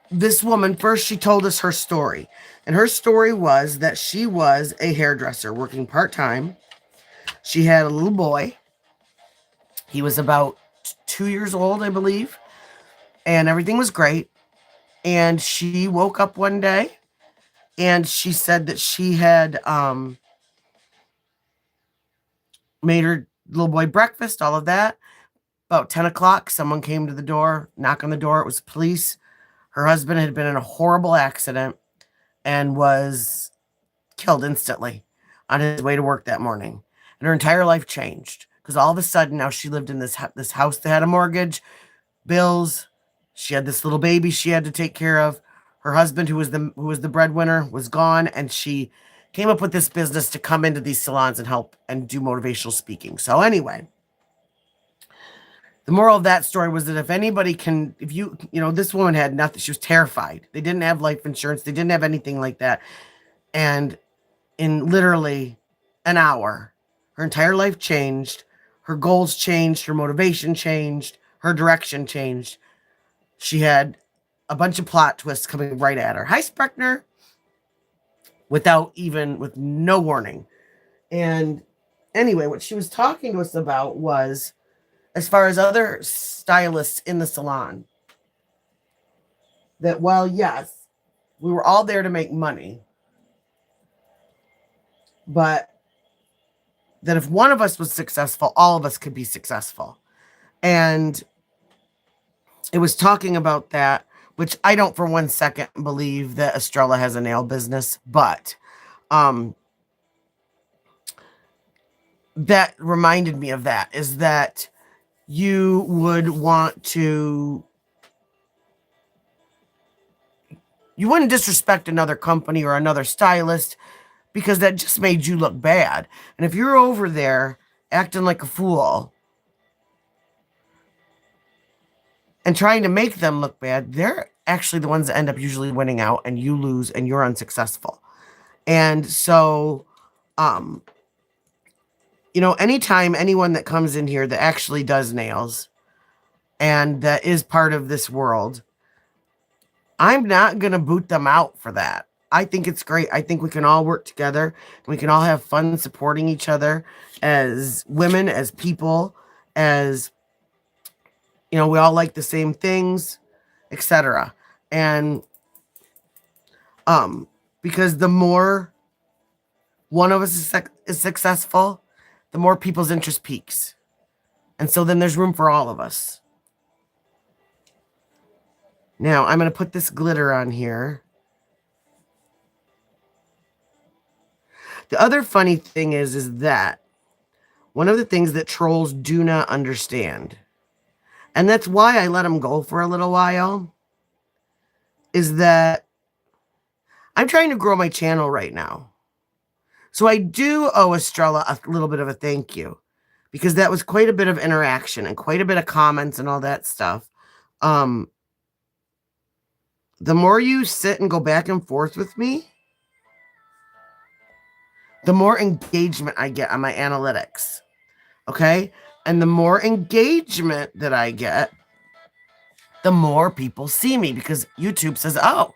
[SPEAKER 1] this woman, first she told us her story. And her story was that she was a hairdresser working part-time. She had a little boy. He was about 2 years old, I believe. And everything was great. And she woke up one day and she said that she had made her little boy breakfast, all of that. About 10 o'clock, someone came to the door, knock on the door. It was police. Her husband had been in a horrible accident and was killed instantly on his way to work that morning. And her entire life changed because all of a sudden now she lived in this house that had a mortgage, bills. She had this little baby she had to take care of. Her husband, who was the breadwinner, was gone, and she came up with this business to come into these salons and help and do motivational speaking. So anyway, the moral of that story was that if anybody can, if you know, this woman had nothing. She was terrified. They didn't have life insurance. They didn't have anything like that. And in literally an hour, her entire life changed. Her goals changed. Her motivation changed. Her direction changed. She had a bunch of plot twists coming right at her. Hi, Spreckner. With no warning. And anyway, what she was talking to us about was, as far as other stylists in the salon, that while, yes, we were all there to make money, but that if one of us was successful, all of us could be successful. And it was talking about that, which I don't for 1 second believe that Estrella has a nail business, but that reminded me of that, is that you would want to, you wouldn't disrespect another company or another stylist because that just made you look bad. And if you're over there acting like a fool and trying to make them look bad, they're actually the ones that end up usually winning out, and you lose and you're unsuccessful. And so, you know, anytime anyone that comes in here that actually does nails and that is part of this world, I'm not going to boot them out for that. I think it's great. I think we can all work together. We can all have fun supporting each other as women, as people, as, you know, we all like the same things, etc. And because the more one of us is successful, the more people's interest peaks. And so then there's room for all of us. Now, I'm going to put this glitter on here. The other funny thing is that one of the things that trolls do not understand, and that's why I let them go for a little while, is that I'm trying to grow my channel right now. So I do owe Estrella a little bit of a thank you, because that was quite a bit of interaction and quite a bit of comments and all that stuff. The more you sit and go back and forth with me, the more engagement I get on my analytics. Okay? And the more engagement that I get, the more people see me, because YouTube says, oh,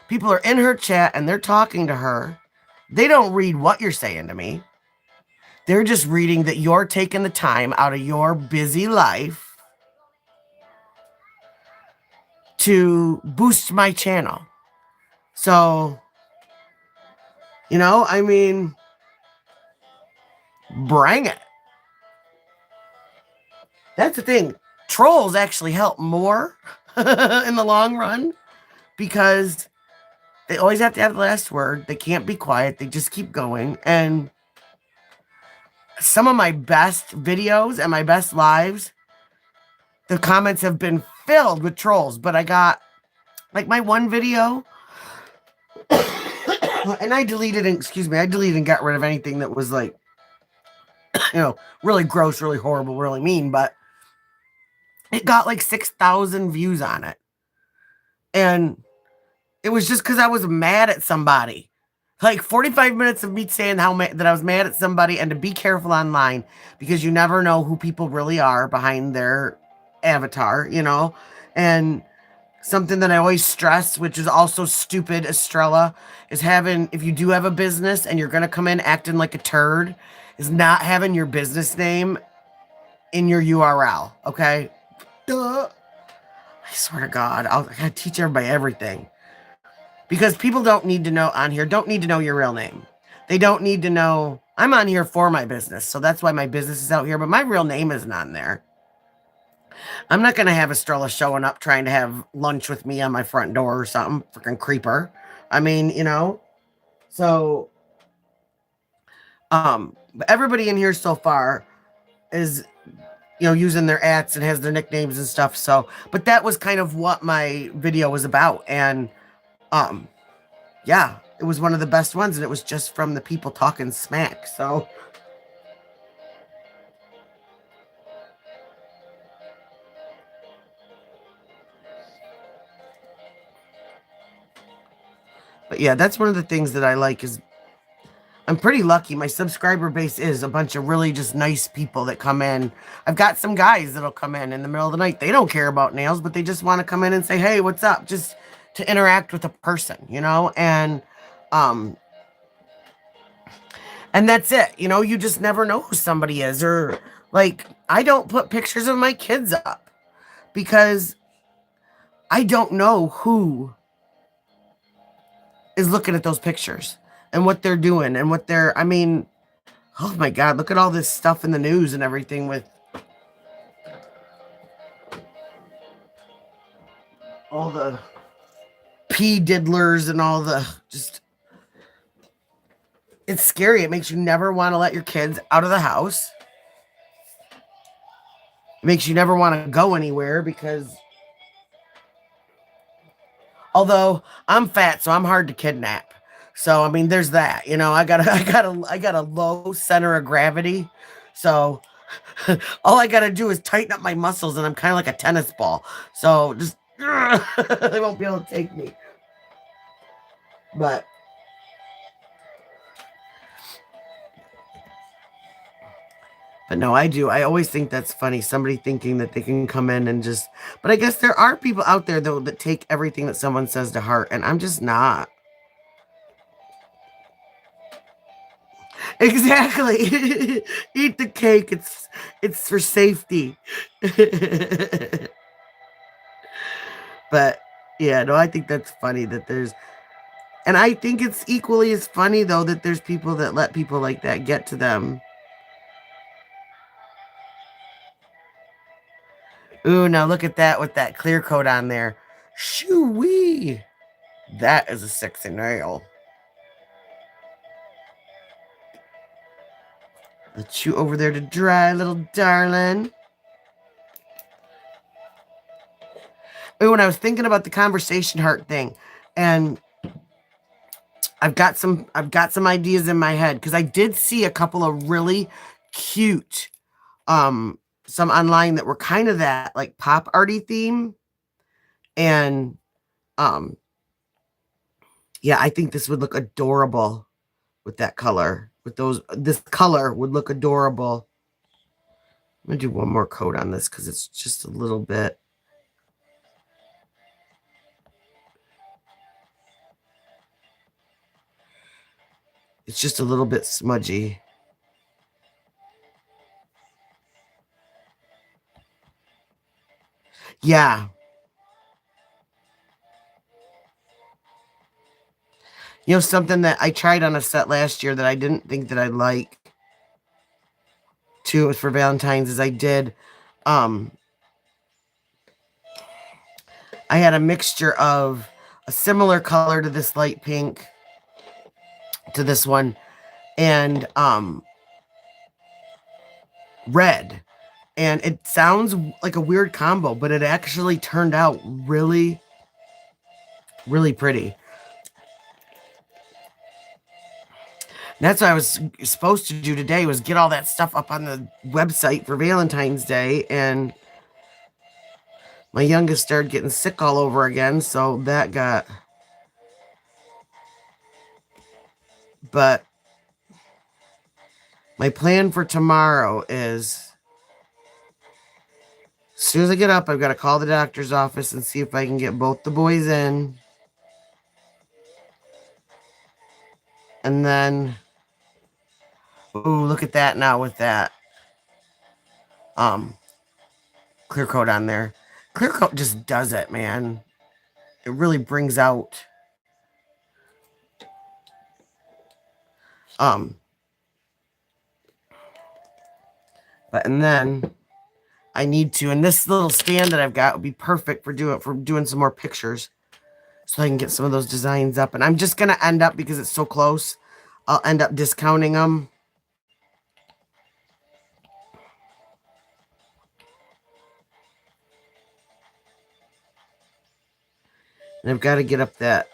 [SPEAKER 1] people are in her chat and they're talking to her. They don't read what you're saying to me. They're just reading that you're taking the time out of your busy life to boost my channel. So, you know, I mean, bring it. That's the thing. Trolls actually help more in the long run, because they always have to have the last word. They can't be quiet. They just keep going. And some of my best videos and my best lives, the comments have been filled with trolls. But I got, like, my one video, and I deleted and got rid of anything that was, like, really gross, really horrible, really mean, but it got like 6,000 views on it. And it was just because I was mad at somebody. Like 45 minutes of me saying that I was mad at somebody and to be careful online because you never know who people really are behind their avatar, And something that I always stress, which is also stupid, Estrella, is if you do have a business and you're going to come in acting like a turd, is not having your business name in your URL, okay? Duh. I swear to God, I gotta teach everybody everything. Because people don't need to know on here, don't need to know your real name. They don't need to know, I'm on here for my business, so that's why my business is out here, but my real name isn't on there. I'm not going to have Estrella showing up trying to have lunch with me on my front door or something. Freaking creeper. I mean, So, but everybody in here so far is, using their ats and has their nicknames and stuff. So, but that was kind of what my video was about. And, yeah, it was one of the best ones. And it was just from the people talking smack. So, but yeah, that's one of the things that I like is I'm pretty lucky. My subscriber base is a bunch of really just nice people that come in. I've got some guys that'll come in the middle of the night. They don't care about nails, but they just want to come in and say, "Hey, what's up?" Just to interact with a person, and that's it. You just never know who somebody is. Or like, I don't put pictures of my kids up because I don't know who is looking at those pictures and what they're doing and oh my God, look at all this stuff in the news and everything with all the pee diddlers and all the it's scary. It makes you never want to let your kids out of the house. It makes you never want to go anywhere because although I'm fat, so I'm hard to kidnap. So there's that. I got a low center of gravity. So all I gotta do is tighten up my muscles, and I'm kind of like a tennis ball. So just they won't be able to take me. But no, I do. I always think that's funny. Somebody thinking that they can come in and just. But I guess there are people out there though that take everything that someone says to heart, and I'm just not. Exactly. Eat the cake. It's for safety. But yeah, no, I think that's funny that there's, and I think it's equally as funny though that there's people that let people like that get to them. Ooh, now look at that with that clear coat on there. Shoo-wee. That is a sexy nail. Let you over there to dry, little darling. When I was thinking about the conversation heart thing, and I've got some ideas in my head because I did see a couple of really cute some online that were kind of that like pop arty theme. And yeah, I think this would look adorable with that color. This color would look adorable. I'm gonna do one more coat on this because it's just a little bit. It's just a little bit smudgy. Yeah. Something that I tried on a set last year that I didn't think that I'd like too for Valentine's is I did I had a mixture of a similar color to this light pink to this one and red. And it sounds like a weird combo, but it actually turned out really, really pretty. That's what I was supposed to do today, was get all that stuff up on the website for Valentine's Day, and my youngest started getting sick all over again, so that got... But my plan for tomorrow is, as soon as I get up, I've got to call the doctor's office and see if I can get both the boys in. And then, ooh, look at that now with that clear coat on there. Clear coat just does it, man. It really brings out but and then I need to, and this little stand that I've got would be perfect for doing some more pictures, so I can get some of those designs up. And I'm just gonna end up, because it's so close, I'll end up discounting them. And I've got to get up that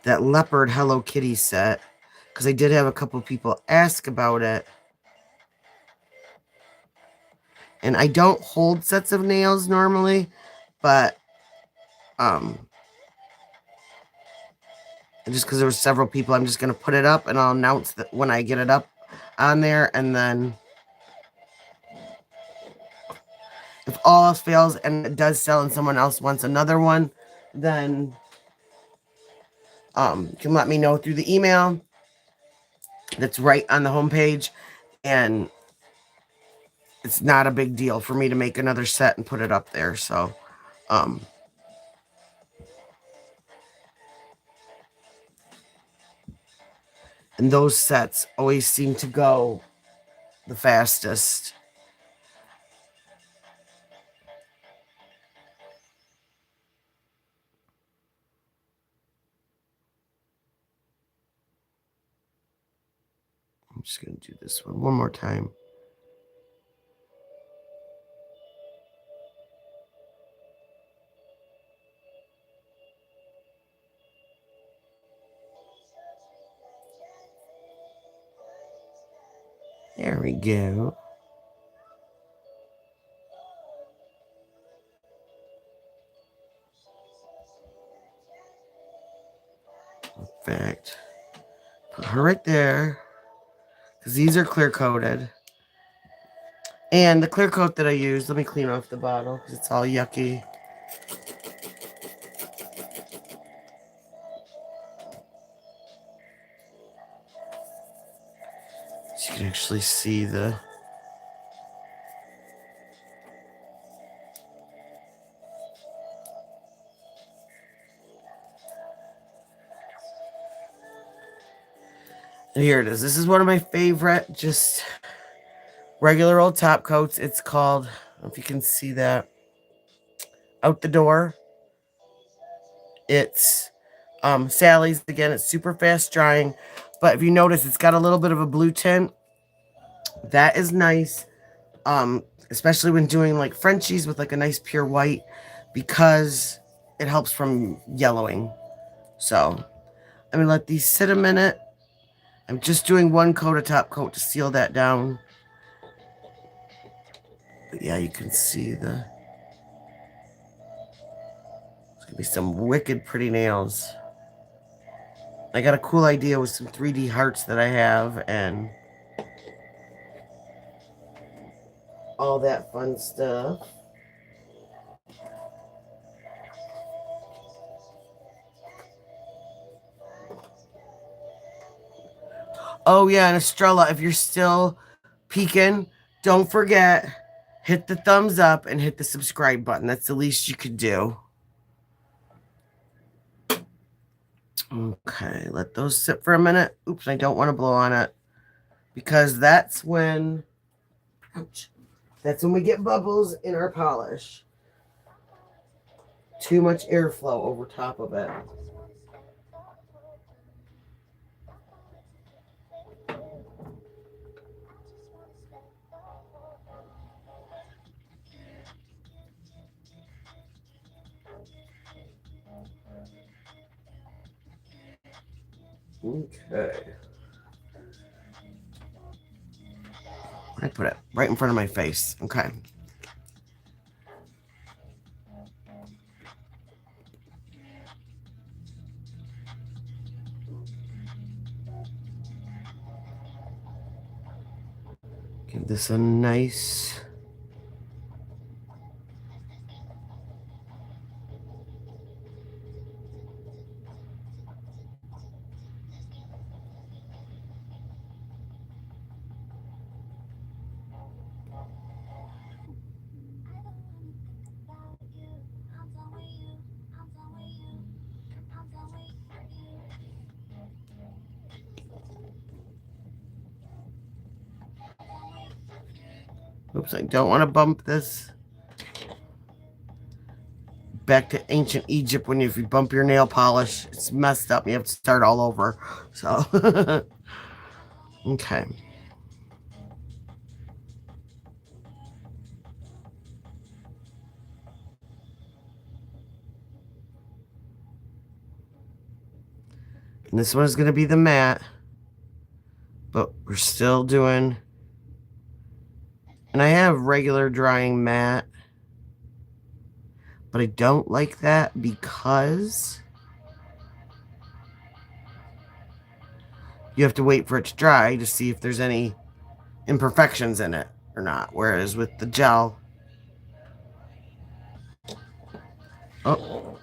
[SPEAKER 1] leopard Hello Kitty set, because I did have a couple people ask about it. And I don't hold sets of nails normally, but just because there were several people, I'm just going to put it up, and I'll announce that when I get it up on there. And then if all else fails and it does sell and someone else wants another one, then you can let me know through the email that's right on the homepage. And it's not a big deal for me to make another set and put it up there. So and those sets always seem to go the fastest. I'm just going to do this one more time. There we go. In fact, put her right there, because these are clear coated. And the clear coat that I use, let me clean off the bottle because it's all yucky. So you can actually see the... And here it is. This is one of my favorite, just regular old top coats. It's called, I don't know if you can see that, Out the Door. It's Sally's. Again, it's super fast drying, but if you notice, it's got a little bit of a blue tint. That is nice, especially when doing like Frenchies with like a nice pure white, because it helps from yellowing. So I'm gonna let these sit a minute. I'm just doing one coat of top coat to seal that down. But yeah, you can see the... It's gonna be some wicked pretty nails. I got a cool idea with some 3D hearts that I have and all that fun stuff. Oh yeah, and Estrella, if you're still peeking, don't forget, hit the thumbs up and hit the subscribe button. That's the least you could do. Okay, let those sit for a minute. Oops, I don't want to blow on it, because that's when, ouch, that's when we get bubbles in our polish. Too much airflow over top of it. Okay. I put it right in front of my face. Okay. Give this a nice... Oops, I don't want to bump this. Back to ancient Egypt when if you bump your nail polish, it's messed up. You have to start all over. So, okay. And this one is going to be the matte, but we're still doing, and I have regular drying matte, but I don't like that because you have to wait for it to dry to see if there's any imperfections in it or not. Whereas with the gel, oh,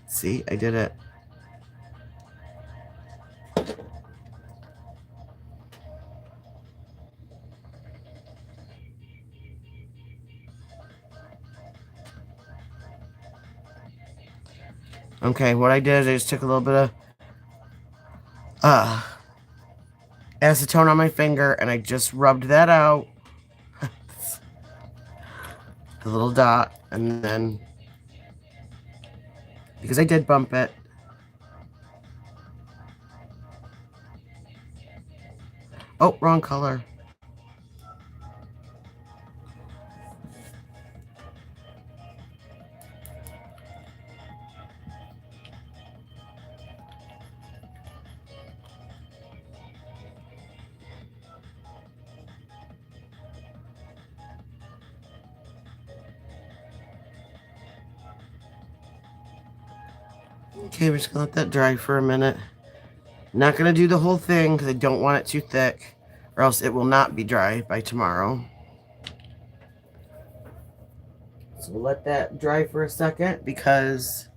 [SPEAKER 1] see, I did it. Okay, what I did is I just took a little bit of acetone on my finger and I just rubbed that out. The little dot, and then because I did bump it, oh, wrong color. Okay, we're just gonna let that dry for a minute. Not gonna do the whole thing because I don't want it too thick, or else it will not be dry by tomorrow. So we'll let that dry for a second because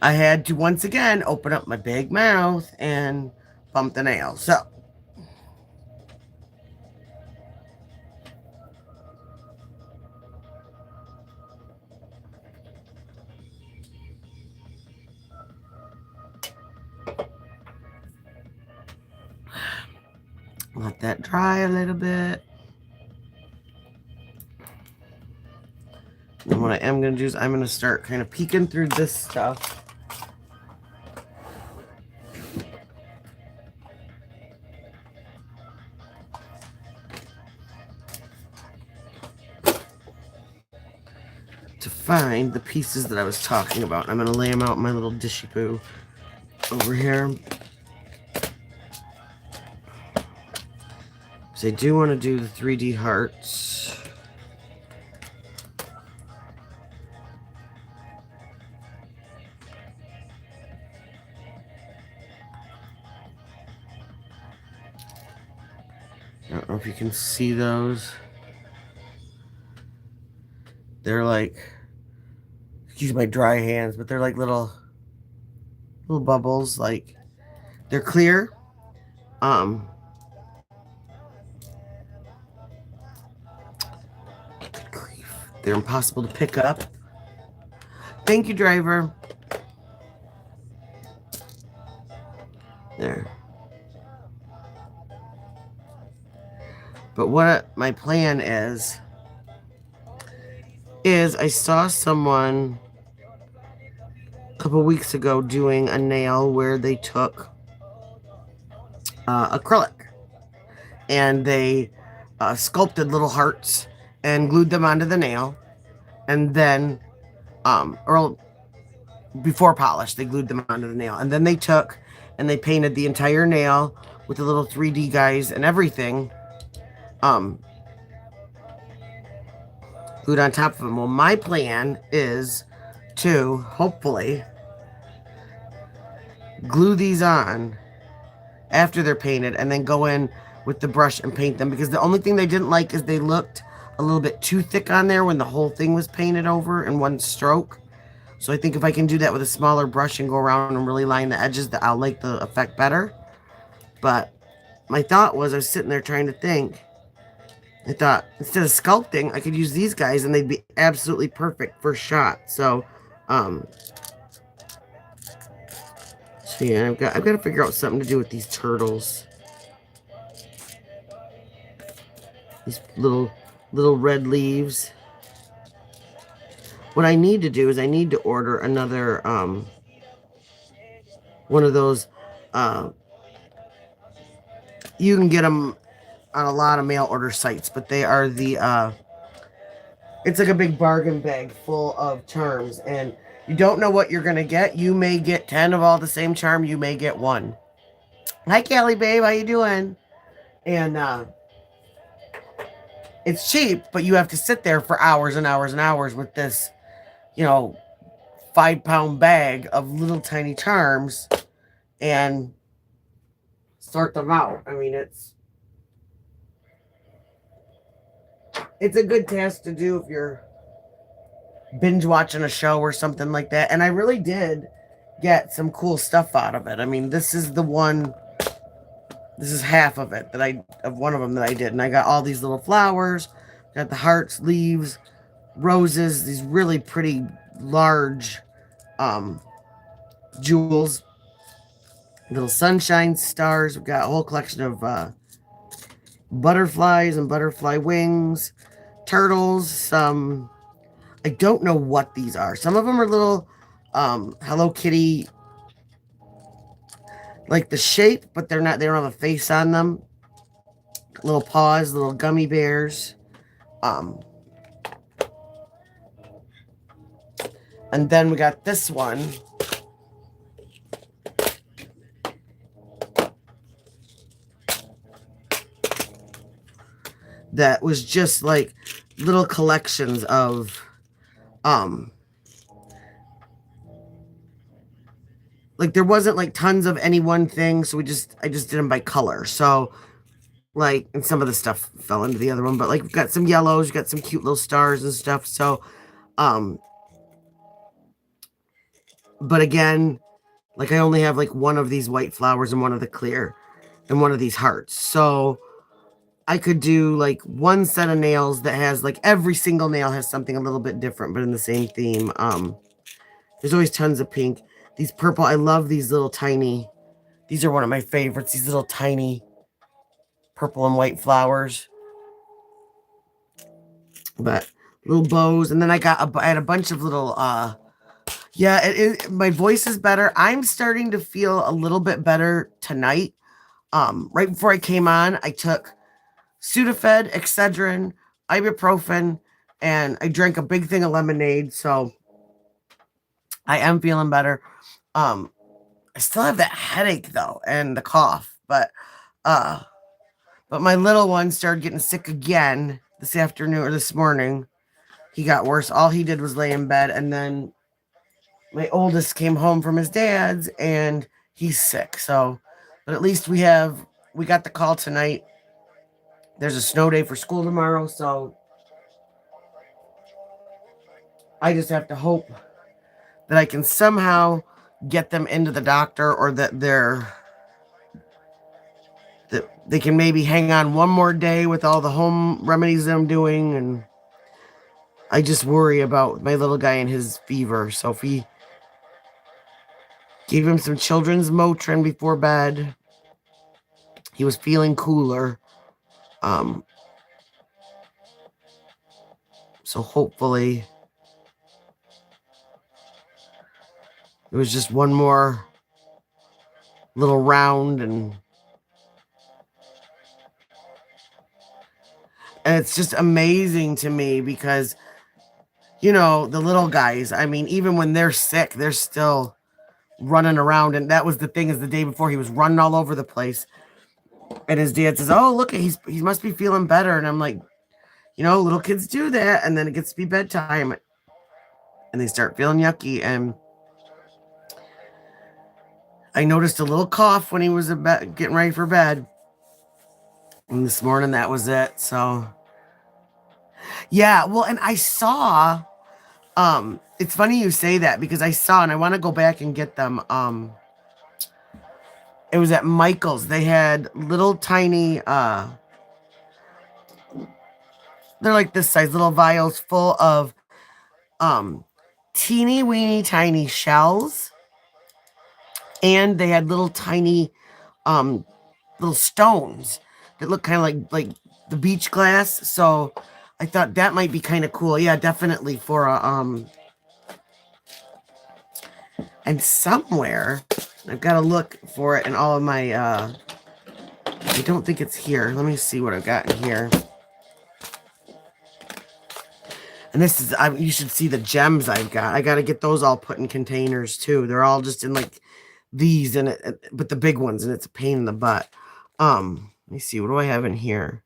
[SPEAKER 1] I had to once again open up my big mouth and bump the nail. So let that dry a little bit. And what I am going to do is I'm going to start kind of peeking through this stuff. To find the pieces that I was talking about. I'm going to lay them out in my little dishy poo over here. So I do want to do the 3D hearts. I don't know if you can see those. They're like, excuse my dry hands, but they're like little bubbles. Like, they're clear. Good grief. They're impossible to pick up. Thank you, driver. There. But what my plan is I saw someone a couple weeks ago doing a nail where they took acrylic and they sculpted little hearts and glued them onto the nail, and then before polish. They glued them onto the nail. And then they took and they painted the entire nail with the little 3D guys and everything. Glued on top of them. Well, my plan is to hopefully glue these on after they're painted and then go in with the brush and paint them, because the only thing they didn't like is they looked a little bit too thick on there when the whole thing was painted over in one stroke. So I think if I can do that with a smaller brush and go around and really line the edges, that I'll like the effect better. But my thought was, I was sitting there trying to think, I thought instead of sculpting, I could use these guys and they'd be absolutely perfect for shot. So yeah, I've got to figure out something to do with these turtles. These little red leaves. What I need to do is I need to order another one of those. You can get them on a lot of mail order sites, but they are the it's like a big bargain bag full of charms, and you don't know what you're gonna get. You may get 10 of all the same charm. You may get one. Hi, Callie, babe. How you doing? And it's cheap, but you have to sit there for hours and hours and hours with this, 5-pound bag of little tiny charms and sort them out. I mean, it's a good task to do if you're binge watching a show or something like that. And I really did get some cool stuff out of it. I mean, this is half of it of one of them that I did. And I got all these little flowers, got the hearts, leaves, roses, these really pretty large jewels, little sunshine stars. We've got a whole collection of butterflies and butterfly wings, turtles, some, I don't know what these are. Some of them are little Hello Kitty, like the shape, but they don't have a face on them. Little paws, little gummy bears. And then we got this one. That was just like little collections of like there wasn't like tons of any one thing, so I just did them by color. So like, and some of the stuff fell into the other one, but like we've got some yellows, we've got some cute little stars and stuff. So but again, like I only have like one of these white flowers and one of the clear and one of these hearts. So I could do like one set of nails that has like every single nail has something a little bit different, but in the same theme. There's always tons of pink. These purple, I love these little tiny, these are one of my favorites, these little tiny purple and white flowers. But little bows. And then I had a bunch of little, my voice is better. I'm starting to feel a little bit better tonight. Right before I came on, I took Sudafed, Excedrin, ibuprofen, and I drank a big thing of lemonade. So I am feeling better. I still have that headache though, and the cough, but my little one started getting sick again this afternoon or this morning. He got worse. All he did was lay in bed, and then my oldest came home from his dad's and he's sick. So, but at least we got the call tonight. There's a snow day for school tomorrow, so I just have to hope that I can somehow get them into the doctor, or that they can maybe hang on one more day with all the home remedies that I'm doing. And I just worry about my little guy and his fever. So if we gave him some children's Motrin before bed, he was feeling cooler. So hopefully it was just one more little round, and it's just amazing to me because you know, the little guys. I mean, even when they're sick, they're still running around. And that was the thing, is the day before he was running all over the place. And his dad says, "Oh, look, he must be feeling better." And I'm like, you know, little kids do that, and then it gets to be bedtime, and they start feeling yucky. And I noticed a little cough when he was getting ready for bed. And this morning, that was it. So, yeah. Well, and I saw, it's funny you say that, because I saw, and I want to go back and get them. It was at Michael's. They had little tiny, they're like this size, little vials full of, teeny weeny tiny shells. And they had little tiny, little stones that look kind of like the beach glass. So I thought that might be kind of cool. Yeah, definitely for a and somewhere I've got to look for it in all of my I don't think it's here. Let me see what I've got in here. And this is, you should see the gems I've got. I got to get those all put in containers too. They're all just in like these, and it, but the big ones, and it's a pain in the butt. Let me see, what do I have in here?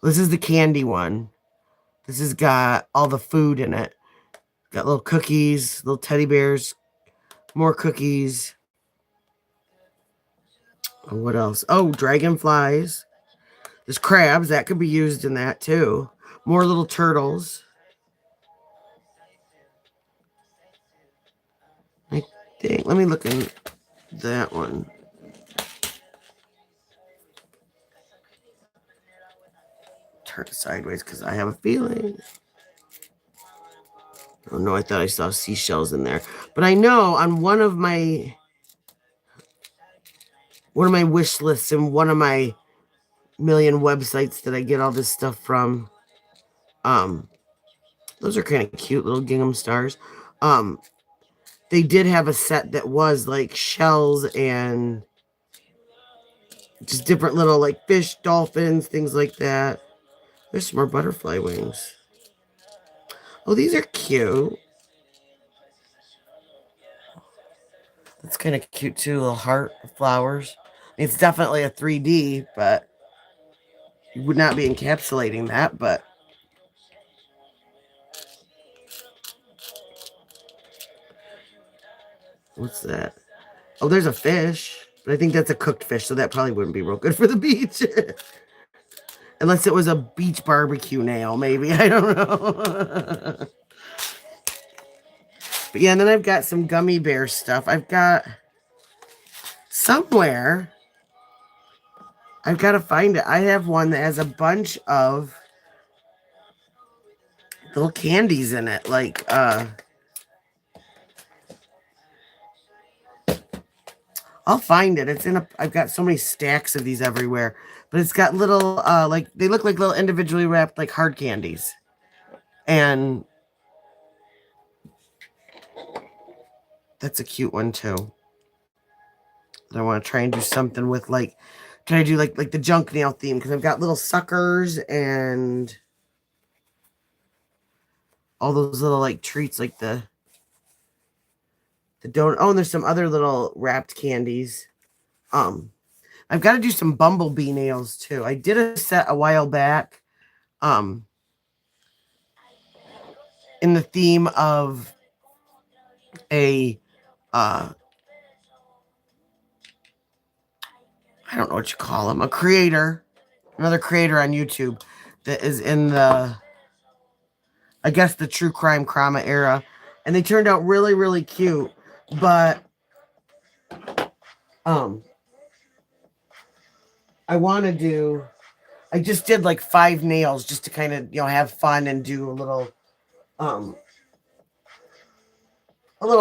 [SPEAKER 1] This is the candy one. This has got all the food in it. Got little cookies, little teddy bears, more cookies. What else? Oh, dragonflies. There's crabs. That could be used in that too. More little turtles. I think. Let me look in that one. Turn it sideways because I have a feeling. Oh no, I thought I saw seashells in there. But I know on one of my wish lists and one of my million websites that I get all this stuff from, those are kind of cute little gingham stars. They did have a set that was like shells and just different little like fish, dolphins, things like that. There's some more butterfly wings. Oh, these are cute. That's kind of cute too. Little heart flowers. It's definitely a 3D, but you would not be encapsulating that. But what's that? Oh, there's a fish. But I think that's a cooked fish, so that probably wouldn't be real good for the beach. Unless it was a beach barbecue nail, maybe. I don't know. But yeah, and then I've got some gummy bear stuff. I've got somewhere. I've got to find it. I have one that has a bunch of little candies in it. Like, I'll find it. It's in I've got so many stacks of these everywhere. But it's got little, like, they look like little individually wrapped, like, hard candies. And that's a cute one, too. I want to try and do something with, like, can I do, like the junk nail theme? Because I've got little suckers and all those little, like, treats, like the donut. Oh, and there's some other little wrapped candies. I've got to do some bumblebee nails, too. I did a set a while back, in the theme of a, I don't know what you call him, another creator on YouTube that is in the, I guess, the true crime crama era. And they turned out really, really cute. But, I just did like 5 nails just to kind of, have fun and do a little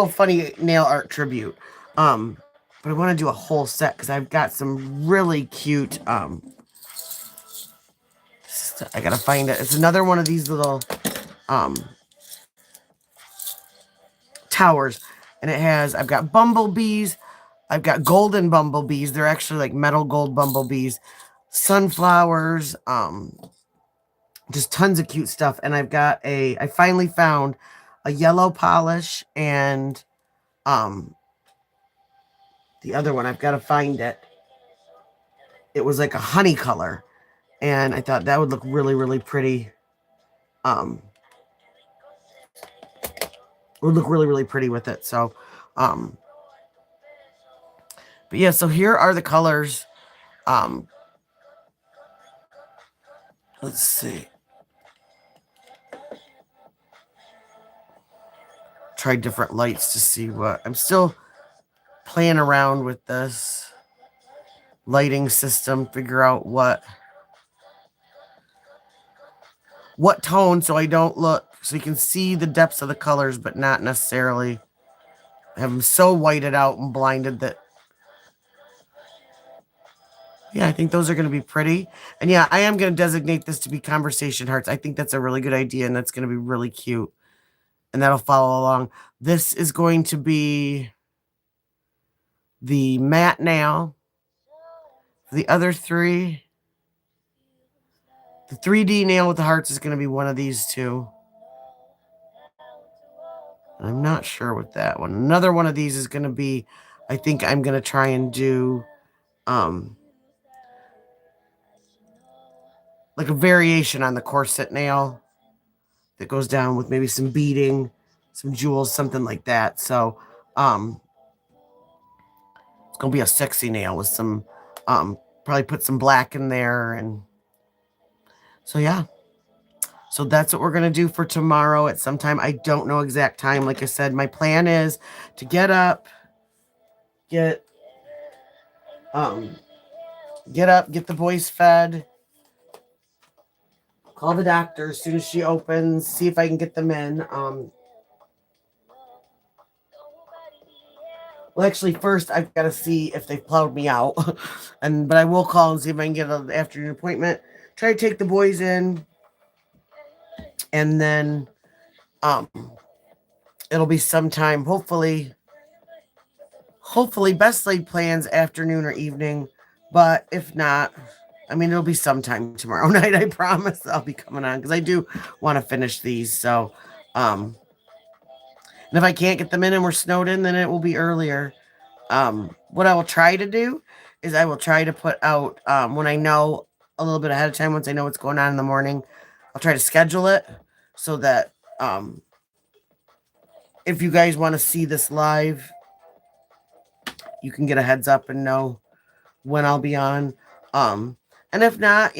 [SPEAKER 1] funny nail art tribute. But I want to do a whole set because I've got some really cute, I gotta find it. It's another one of these little, towers. And I've got bumblebees. I've got golden bumblebees. They're actually like metal gold bumblebees. Sunflowers. Just tons of cute stuff. And I finally found a yellow polish, and the other one, I've got to find it. It was like a honey color, and I thought that would look really, really pretty. It would look really, really pretty with it. So, but yeah, so here are the colors. Let's see. Try different lights to see what. I'm still playing around with this lighting system, figure out what tone, so I don't look, so you can see the depths of the colors, but not necessarily have them so whited out and blinded that. Yeah, I think those are going to be pretty. And yeah, I am going to designate this to be Conversation Hearts. I think that's a really good idea, and that's going to be really cute. And that'll follow along. This is going to be the matte nail. The other three, the 3D nail with the hearts is going to be one of these two. I'm not sure with that one. Another one of these is going to be, I think I'm going to try and do like a variation on the corset nail that goes down with maybe some beading, some jewels, something like that. So it's going to be a sexy nail with some, probably put some black in there. And so, yeah. So that's what we're going to do for tomorrow at some time. I don't know exact time. Like I said, my plan is to get up, get the boys fed, call the doctor as soon as she opens, see if I can get them in. Well, actually, first I've got to see if they've plowed me out, but I will call and see if I can get an afternoon appointment. Try to take the boys in, and then it'll be sometime, hopefully best laid plans afternoon or evening, but if not, I mean, it'll be sometime tomorrow night. I promise I'll be coming on because I do want to finish these. So, and if I can't get them in and we're snowed in, then it will be earlier. What I will try to do is I will try to put out, when I know a little bit ahead of time, once I know what's going on in the morning, I'll try to schedule it so that, if you guys want to see this live, you can get a heads up and know when I'll be on. And if not,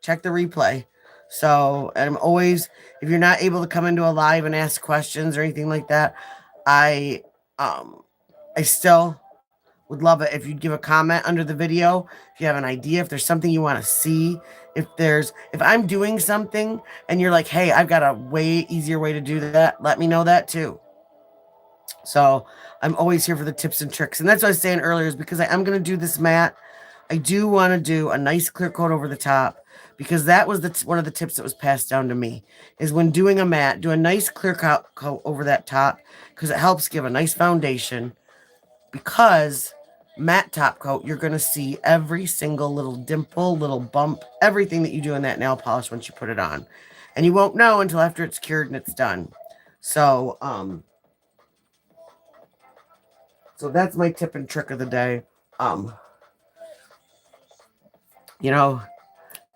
[SPEAKER 1] check the replay. So, and I'm always, if you're not able to come into a live and ask questions or anything like that, I still would love it if you'd give a comment under the video. If you have an idea, if there's something you want to see, if I'm doing something and you're like, hey, I've got a way easier way to do that, let me know that too. So I'm always here for the tips and tricks. And that's what I was saying earlier, is because I'm going to do this mat. I do want to do a nice clear coat over the top, because that was one of the tips that was passed down to me, is when doing a mat, do a nice clear coat over that top, because it helps give a nice foundation. Because matte top coat, you're going to see every single little dimple, little bump, everything that you do in that nail polish once you put it on. And you won't know until after it's cured and it's done. So, so that's my tip and trick of the day.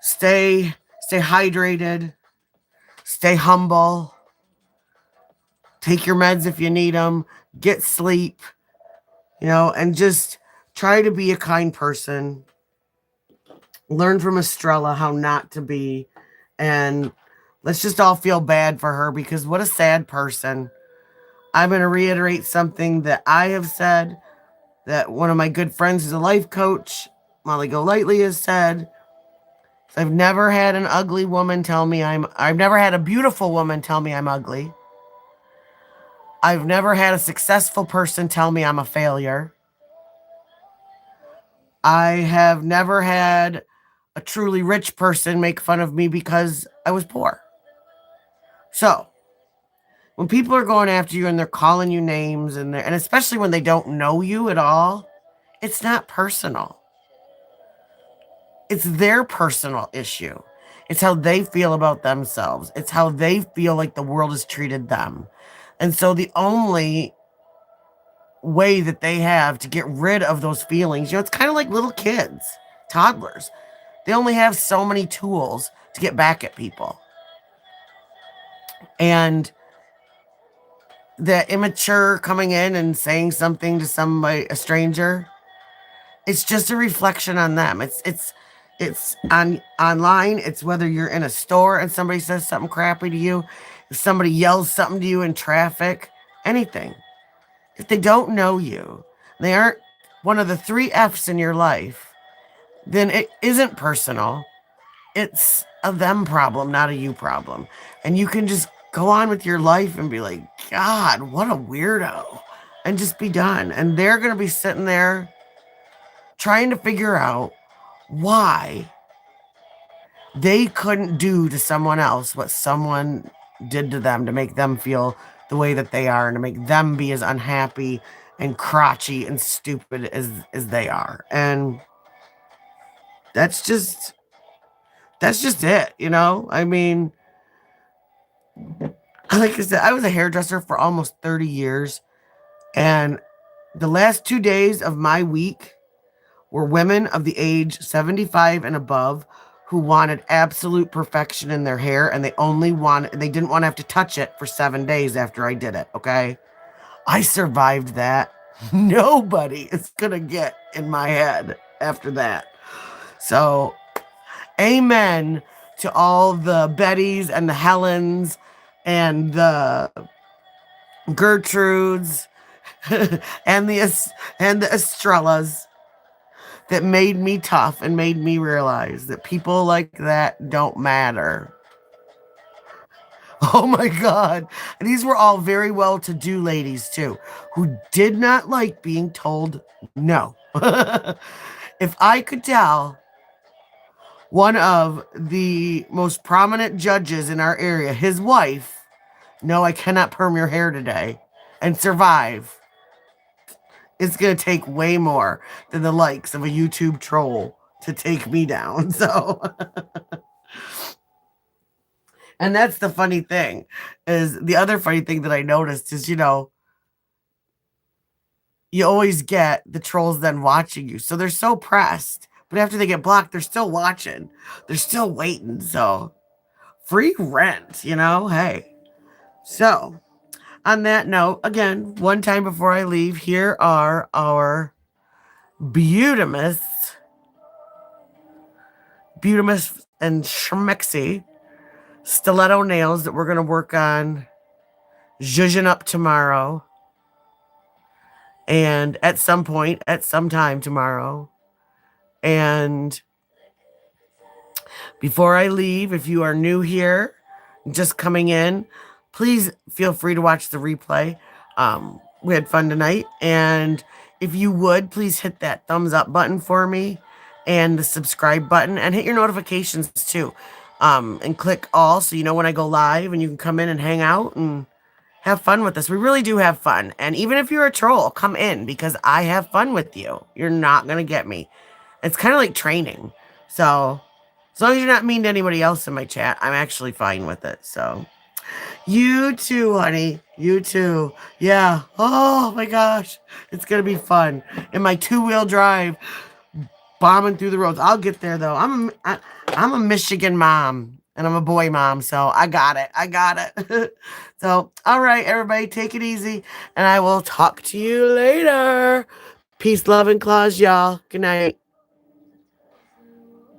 [SPEAKER 1] Stay hydrated, stay humble, take your meds if you need them, get sleep, and just try to be a kind person. Learn from Estrella how not to be, and let's just all feel bad for her, because what a sad person. I'm going to reiterate something that I have said, that one of my good friends who's a life coach, Molly Golightly, has said. I've never had an ugly woman tell me I've never had a beautiful woman tell me I'm ugly. I've never had a successful person tell me I'm a failure. I have never had a truly rich person make fun of me because I was poor. So, when people are going after you and they're calling you names, and especially when they don't know you at all, it's not personal. It's their personal issue. It's how they feel about themselves. It's how they feel like the world has treated them. And so the only way that they have to get rid of those feelings, it's kind of like little kids, toddlers. They only have so many tools to get back at people. And the immature coming in and saying something to somebody, a stranger, it's just a reflection on them. It's on online. It's whether you're in a store and somebody says something crappy to you, if somebody yells something to you in traffic, anything. If they don't know you, they aren't one of the 3 F's in your life, then it isn't personal. It's a them problem, not a you problem. And you can just go on with your life and be like, God, what a weirdo. And just be done. And they're going to be sitting there trying to figure out why they couldn't do to someone else what someone did to them to make them feel the way that they are and to make them be as unhappy and crotchety and stupid as they are. And that's just it, I mean, like I said, I was a hairdresser for almost 30 years, and the last 2 days of my week were women of the age 75 and above who wanted absolute perfection in their hair, and they didn't want to have to touch it for 7 days after I did it, okay? I survived that. Nobody is going to get in my head after that. So, amen to all the Bettys and the Helens and the Gertrudes and the Estrellas that made me tough and made me realize that people like that don't matter. Oh my God. And these were all very well-to-do ladies too, who did not like being told no. If I could tell one of the most prominent judges in our area, his wife, no, I cannot perm your hair today, and survive, it's going to take way more than the likes of a YouTube troll to take me down. So, and that's the funny thing, is the other funny thing that I noticed is, you always get the trolls then watching you. So they're so pressed. But after they get blocked, they're still watching. They're still waiting. So, free rent, hey. So, on that note, again, one time before I leave, here are our Beautimus and Schmexy stiletto nails that we're going to work on zhuzhing up tomorrow. And at some time tomorrow. And before I leave, if you are new here, just coming in, please feel free to watch the replay. We had fun tonight. And if you would, please hit that thumbs up button for me and the subscribe button and hit your notifications too. And click all so you know when I go live and you can come in and hang out and have fun with us. We really do have fun. And even if you're a troll, come in because I have fun with you. You're not going to get me. It's kind of like training. So, as long as you're not mean to anybody else in my chat, I'm actually fine with it. So, you too, honey. You too. Yeah. Oh my gosh. It's going to be fun. In my 2-wheel drive, bombing through the roads. I'll get there though. I'm a Michigan mom and I'm a boy mom. So, I got it. So, all right, everybody, take it easy. And I will talk to you later. Peace, love, and claws, y'all. Good night.